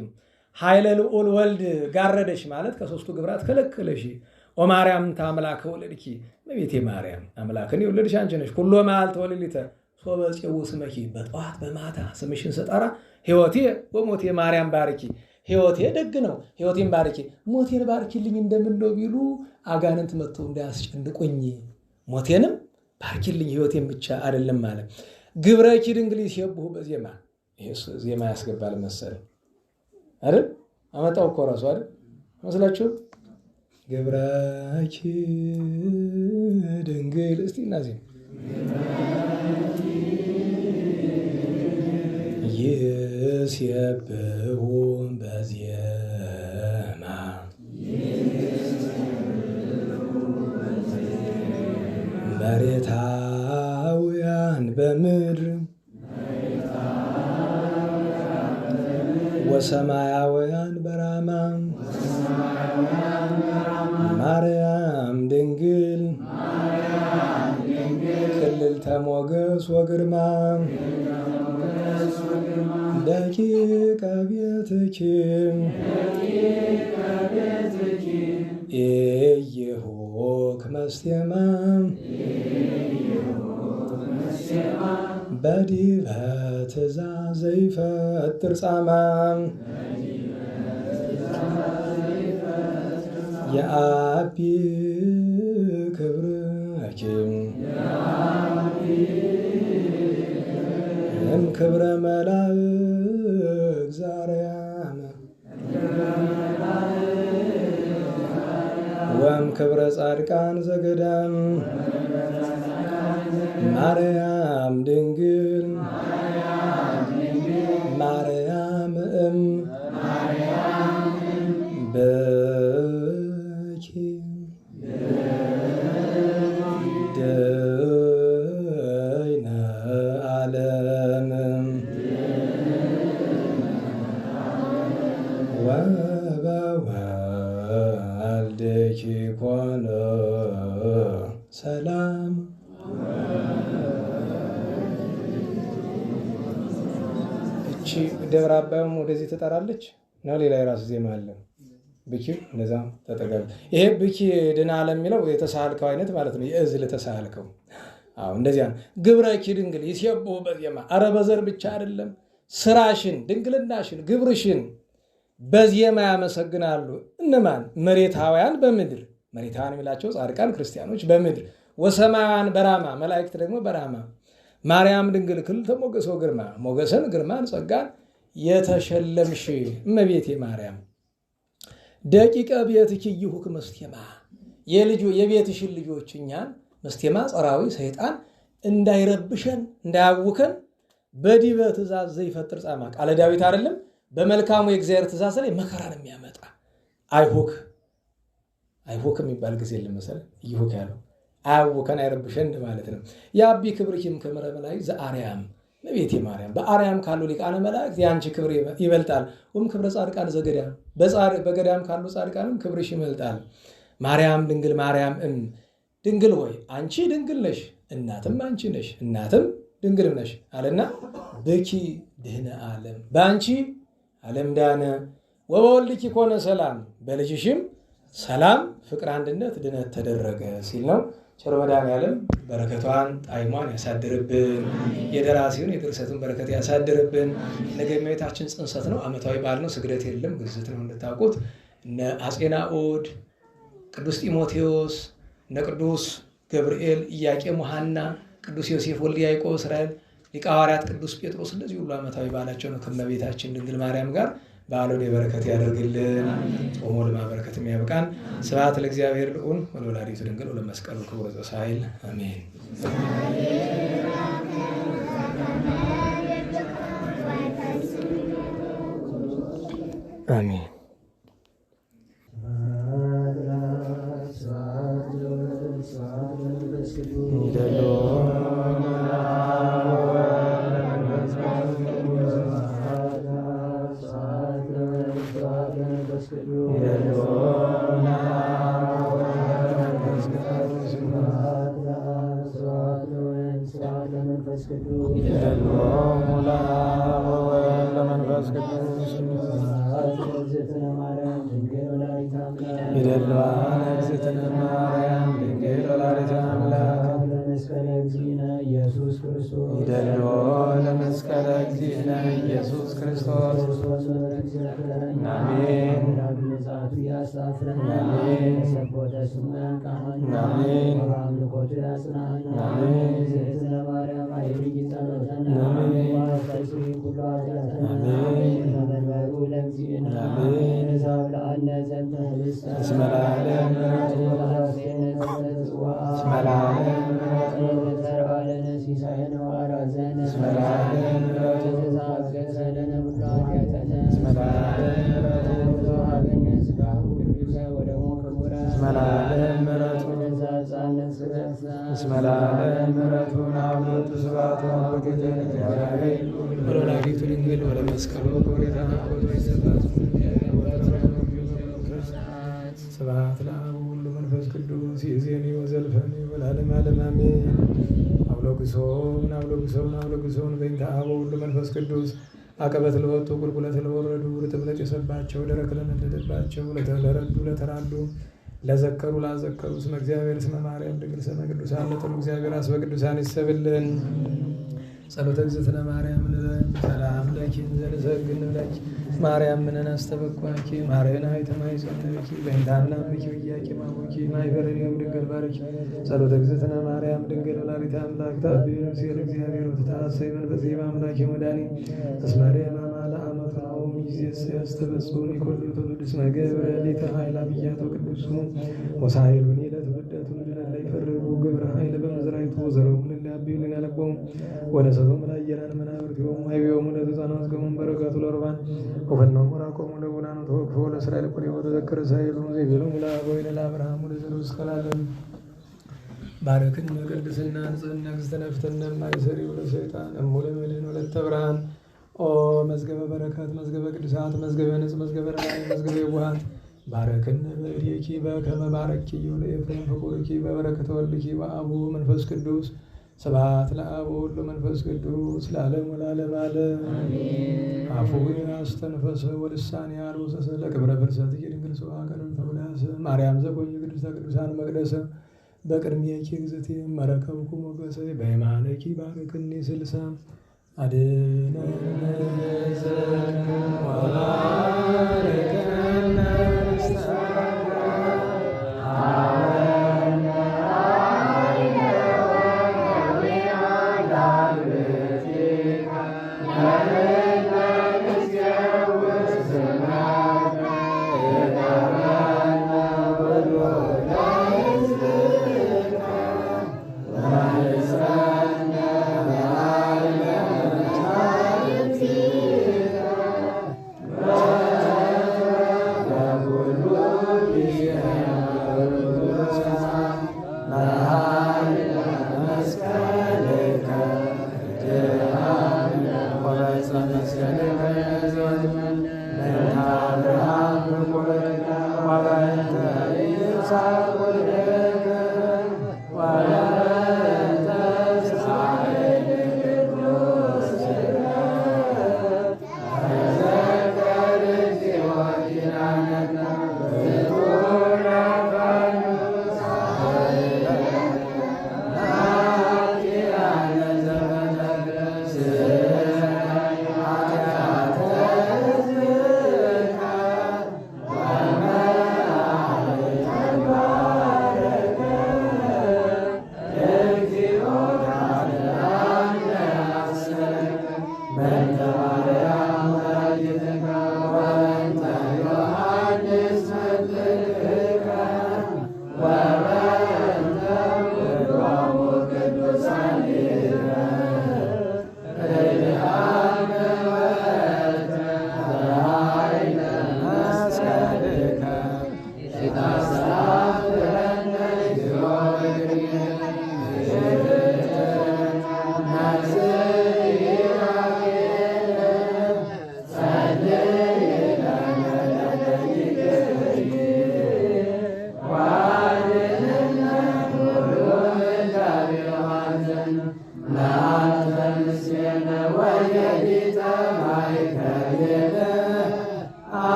ኃይለ ልዑል ወልድ ጋረደሽ ማለት ከሦስቱ ግብራት ከለከለሽ። ኦ ማርያም ታምላከ ወለድኪ እመቤቴ ማርያም አምላክን የወለድሽ አንቺ ነሽ። ኩሎ መዓልተ ወሌሊተ ሶበ ጽው ስመኪ በጠዋት በማታ ስምሽን ስጠራ ሕይወቴ ወሞቴ ማርያም ባርኪ ሕይወቴ ደግ ነው ሕይወቴን ባርኪ ሞቴን ባርኪልኝ እንደምን ነው ቢሉ አጋንንት መጥተው እንዳያስጨንቁኝ ሞቴንም ባርኪልኝ ሕይወቴን ብቻ አይደለም ማለት ግብረኪ ድንግል ይሴብሑ በዜማ ይሄስ ዜማ ያስገባል መሰለኝ አይደል? አመጣው እኮ ራሱ አይደል መስላችሁ? ግብረኪ ድንግል እስቲ እናዚህ ይሴብሑ በዜማ መሬታውያን በምድር ወሰማያውያን በራማ ማርያም ድንግል ክልልተ ሞገስ ወግርማ ደቂቀ ቤትኪ ኢይሁክ መስቴማ በዲበ ትእዛዘ ይፈጥር ጻማ የአቢ ክብርኪ ክብረ መላእክ ዛርያም ወም ክብረ ጻድቃን ዘገዳም ማርያም ድንግል ማርያም በኪ ደይነ ዓለም ወበወልድኪ ኮነ ሰላም እቺ ደብረ አባይም ወደዚህ ትጠራለች ነው። ሌላ የራሱ ዜማ አለ። ብኪ እንደዛ ተጠጋብ። ይሄ ብኪ ድና ዓለም የሚለው የተሳልከው አይነት ማለት ነው። የእዝል ተሳልከው። አዎ እንደዚያ ነው። ግብረኪ ድንግል ይሴብሑ በዜማ አረ በዘር ብቻ አይደለም ስራሽን፣ ድንግልናሽን፣ ግብርሽን በዜማ ያመሰግናሉ። እነማን? መሬታውያን በምድር መሬታውያን የሚላቸው ጻድቃን ክርስቲያኖች በምድር ወሰማያውያን በራማ መላእክት ደግሞ በራማ ማርያም ድንግል ክልተ ሞገስ ወግርማ ሞገስን ግርማን ጸጋን የተሸለምሽ እመቤቴ ማርያም ደቂቀ ቤትኪ ይሁክ መስቴማ የቤትሽን ልጆች እኛን መስቴማ ጸራዊ ሰይጣን እንዳይረብሸን እንዳያውከን በዲበ ትእዛዝ ዘይፈጥር ጻማ ቃለ ዳዊት አይደለም በመልካሙ የእግዚአብሔር ትእዛዝ ላይ መከራን የሚያመጣ አይሁክ የሚባል ጊዜ ለመሰለ ይሁክ ያለው አያውከን አይረብሸን ማለት ነው። የአቢ ክብርኪም ክብረ መላእክት ዘአርያም እመቤቴ ማርያም በአርያም ካሉ ሊቃነ መላእክት የአንቺ ክብር ይበልጣል። ክብረ ጻድቃን ዘገዳም በገዳም ካሉ ጻድቃንም ክብርሽ ይበልጣል። ማርያም ድንግል ማርያም ድንግል ሆይ አንቺ ድንግል ነሽ፣ እናትም አንቺ ነሽ፣ እናትም ድንግልም ነሽ አለና በኪ ድህነ ዓለም በአንቺ ዓለም ዳነ ወበወልድኪ ኮነ ሰላም በልጅሽም ሰላም ፍቅር አንድነት ድነት ተደረገ ሲል ነው። ቸር መድኃኔዓለም በረከቷን ጣዕሟን ያሳድርብን። የደራሲውን የድርሰቱን በረከት ያሳድርብን። ነገ የእመቤታችን ጽንሰት ነው። ዓመታዊ በዓል ነው። ስግደት የለም፣ ግዝት ነው እንድታውቁት። እነ አፄ ናኦድ፣ ቅዱስ ጢሞቴዎስ፣ እነ ቅዱስ ገብርኤል፣ ኢያቄም ወሐና፣ ቅዱስ ዮሴፍ ወልደ ያዕቆብ እስራኤል፣ ሊቀ ሐዋርያት ቅዱስ ጴጥሮስ እንደዚህ ሁሉ ዓመታዊ በዓላቸው ነው። ከእመቤታችን ድንግል ማርያም ጋር በዓሉን የበረከት ያደርግልን። ጾሞ ለማበረከት የሚያበቃን። ስብሐት ለእግዚአብሔር ልዑል ወለወላዲቱ ድንግል ወለመስቀሉ ክቡር ዘሣህል አሜን። አሜን። ይደልዋነ እግዝእትነ ማርያም ድንግል ወላዲተ አምላክ ይደልዎ ለመስቀለ እግዚእነ ኢየሱስ ክርስቶስ አሜን ወለወላዲቱ ድንግል ወለመስቀሉ ስብሐት ለአብ ወወልድ ወመንፈስ ቅዱስ ይእዜኒ ወዘልፈኒ ወለዓለመ ዓለም አሜን። አውሎግሶን በእንተ አብ ወወልድ ወመንፈስ ቅዱስ አቀበት ለወጡ ቁልቁለት ለወረዱ ርጥብ ለጤሰባቸው ደረቅ ለነደደባቸው ለተረዱ ለተራዱ ለዘከሩ ላዘከሩ ስመ እግዚአብሔር ስመ ማርያም ድንግል ስመ ቅዱሳን ለጥሉ እግዚአብሔር አስበ ቅዱሳን ይሰብልን። ጸሎተ እግዝእትነ ማርያም ንበል ሰላም ለኪ ዘንሰግድ ለኪ ማርያም ምንን አስተበኳኪ ማርያና አይተማይጸነኪ በእንታና ምኪ ወያቂ ማሙኪ ማይፈረኒም ድንግል ባረኪ ጸሎተ እግዝእትነ ማርያም ድንግል ወላዲተ አምላክ ታብዩ ሲል እግዚአብሔር ወተታሰይ መንፈስ አምላክ ወዳኒ እስመሬ ማማላ አመት ነው ሚዚስ ያስተበጹኒ ኩሉ ትውልድ እስመ ገብረ ሊተ ኃይላ ብያቶ ቅዱሱ ወሳይሉኒ ለትውልደቱ ለላይ ፈርጉ ግብረ ኃይል በመዝራይቱ ዘሮም ለላቢው ለናለቆም ወነሰቶም ላየራን መናብርቲዮም አይቢዮም ለተዛናስ ገሙን በረከቱ ለርባን ወፈነው ወራቆሙ ለቡላኑ ተወክፎ ለእስራኤል ቆሪ ወተዘከረ ሳይሉ ዘይቤሎም ለአበዊነ ለአብርሃም ለዘሩስ ከላለም ባረክን ቅድስና ንጽሕና እግዝእትነ ማይሰሪው ለሰይጣን እሙለ መድኅን ወለተ ብርሃን ኦ መዝገበ በረከት መዝገበ ቅዱሳት መዝገበ ንጽሕ መዝገበ ረድኤት መዝገበ የዋሃት ባረክን በእዴኪ በከመ ባረኪ ለኤፍሬም ፍቁርኪ በበረከተ ወልድኪ ወአቡ መንፈስ ቅዱስ ስብሐት ለአብ ወወልድ ወመንፈስ ቅዱስ ለዓለሙ ለዓለመ ዓለም አፉን አስተንፈሰ ወልሳኔ አልወሰሰ ለክብረ ፍልሰትኪ ድንግል ስብሐ ቀርብ ተውላስ ማርያም ዘኮኝ ቅድስተ ቅዱሳን መቅደሰ በቅድሜኪ እግዝእትየ መረከብኩ ሞገሰ በየማነኪ ባርክኒ ስልሳ አድኅነነ ወባርከነ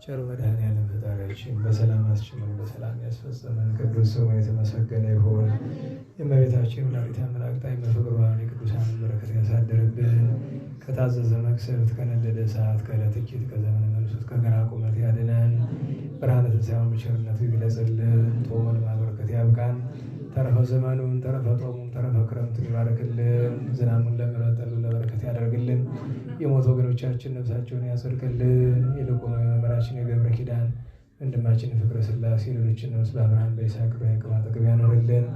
ቸሩ መድኃኔዓለም ፈጣሪያችን በሰላም አስችለን በሰላም ያስፈጸመን ቅዱስ ስሙ የተመሰገነ ይሁን። የእመቤታችን ወላዲተ አምላክ ጣዕመ ፍቅሯን የቅዱሳን በረከት ያሳድርብን። ከታዘዘ መቅሰፍት፣ ከነደደ እሳት፣ ከዕለት እኪት፣ ከዘመነ መልሶት፣ ከግራ ቁመት ያድነን። ብርሃነ ትንሣኤውን በቸርነቱ ይግለጽልን። ጦሙን ለማበረከት ያብቃን። ተረፈ ዘመኑን ተረፈ ጦሙን ተረፈ ክረምቱን ይባርክልን። ዝናሙን ለምሕረት ጠሉን ለበረከት ያደርግልን። የሞቱ ወገኖቻችን ነፍሳቸውን ያጽድቅልን። ይልቁኑ የመምህራችን የገብረ ኪዳን ወንድማችን ፍቅረ ሥላሴ ሌሎችን ነፍስ በአብርሃም በይስሐቅ በያዕቆብ አጠገብ ያኖርልን።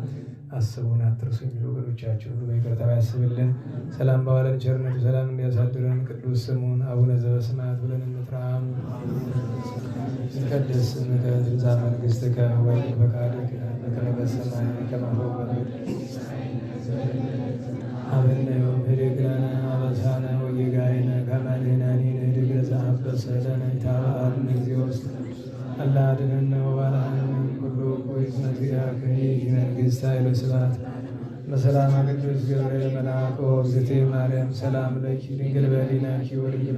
አስቡን አትርሱ የሚሉ ወገኖቻችን ሁሉ በይቅርታው ያስብልን። ሰላም በዋለን ቸርነቱ ሰላም እንዲያሳድረን ቅዱስ ስሙን አቡነ ዘበሰማያት ብለን እንጥራም። ይትቀደስ ስምከ ትምጻእ መንግሥትከ ወይኩን ፈቃድከ በከመ በሰማይ ከማሁ በምድር ሀበነ ዮም ኅድግ ለነ አበሳነ ወጌጋየነ ከመ ንሕነኒ ንኅድግ ለዘአበሰ ለነ ኢታብአነ እግዚኦ አላ አድኅነነ ወባልሐነ ኩሉ እኩይ መዚአከ ይእቲ መንግሥት ኃይለ ስብሐት በሰላም ቅዱስ ገብርኤል መልአክ ወእግዝእትየ ማርያም ሰላም ለኪ ድንግል በኅሊናኪ ወድንግል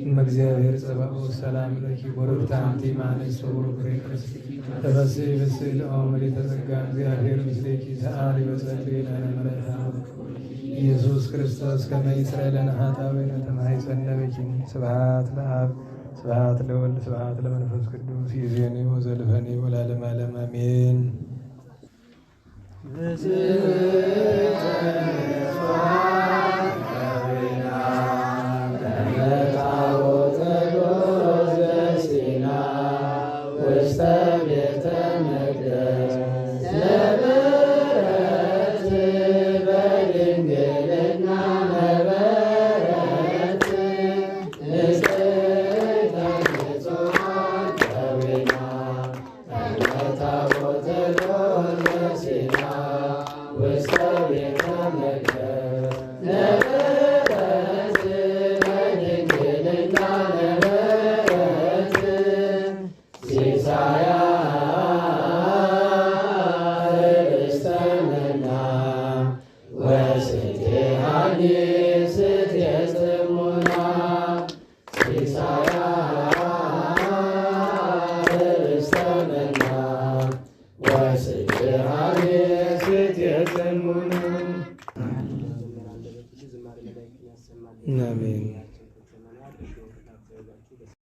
እመ እግዚአብሔር ጸባኦት ሰላም ለኪ ወርኅብት አንቲ እምአንስት ወቡሩክ ፍሬ ከርሥኪ ተፈሥሒ ፍሥሕት ኦ ምልዕተ ጸጋ እግዚአብሔር ምስሌኪ ሰአሊ ወጸልዪ ለነ ምሕረተ ኢየሱስ ክርስቶስ ከመ ይስረይ ለነ ኃጣውኢነ ተማኅፀነ ብኪ። ስብሐት ለአብ ስብሐት ለወልድ ስብሐት ለመንፈስ ቅዱስ ይእዜኒ ወዘልፈኒ ወለዓለመ ዓለም አሜን። አሜን።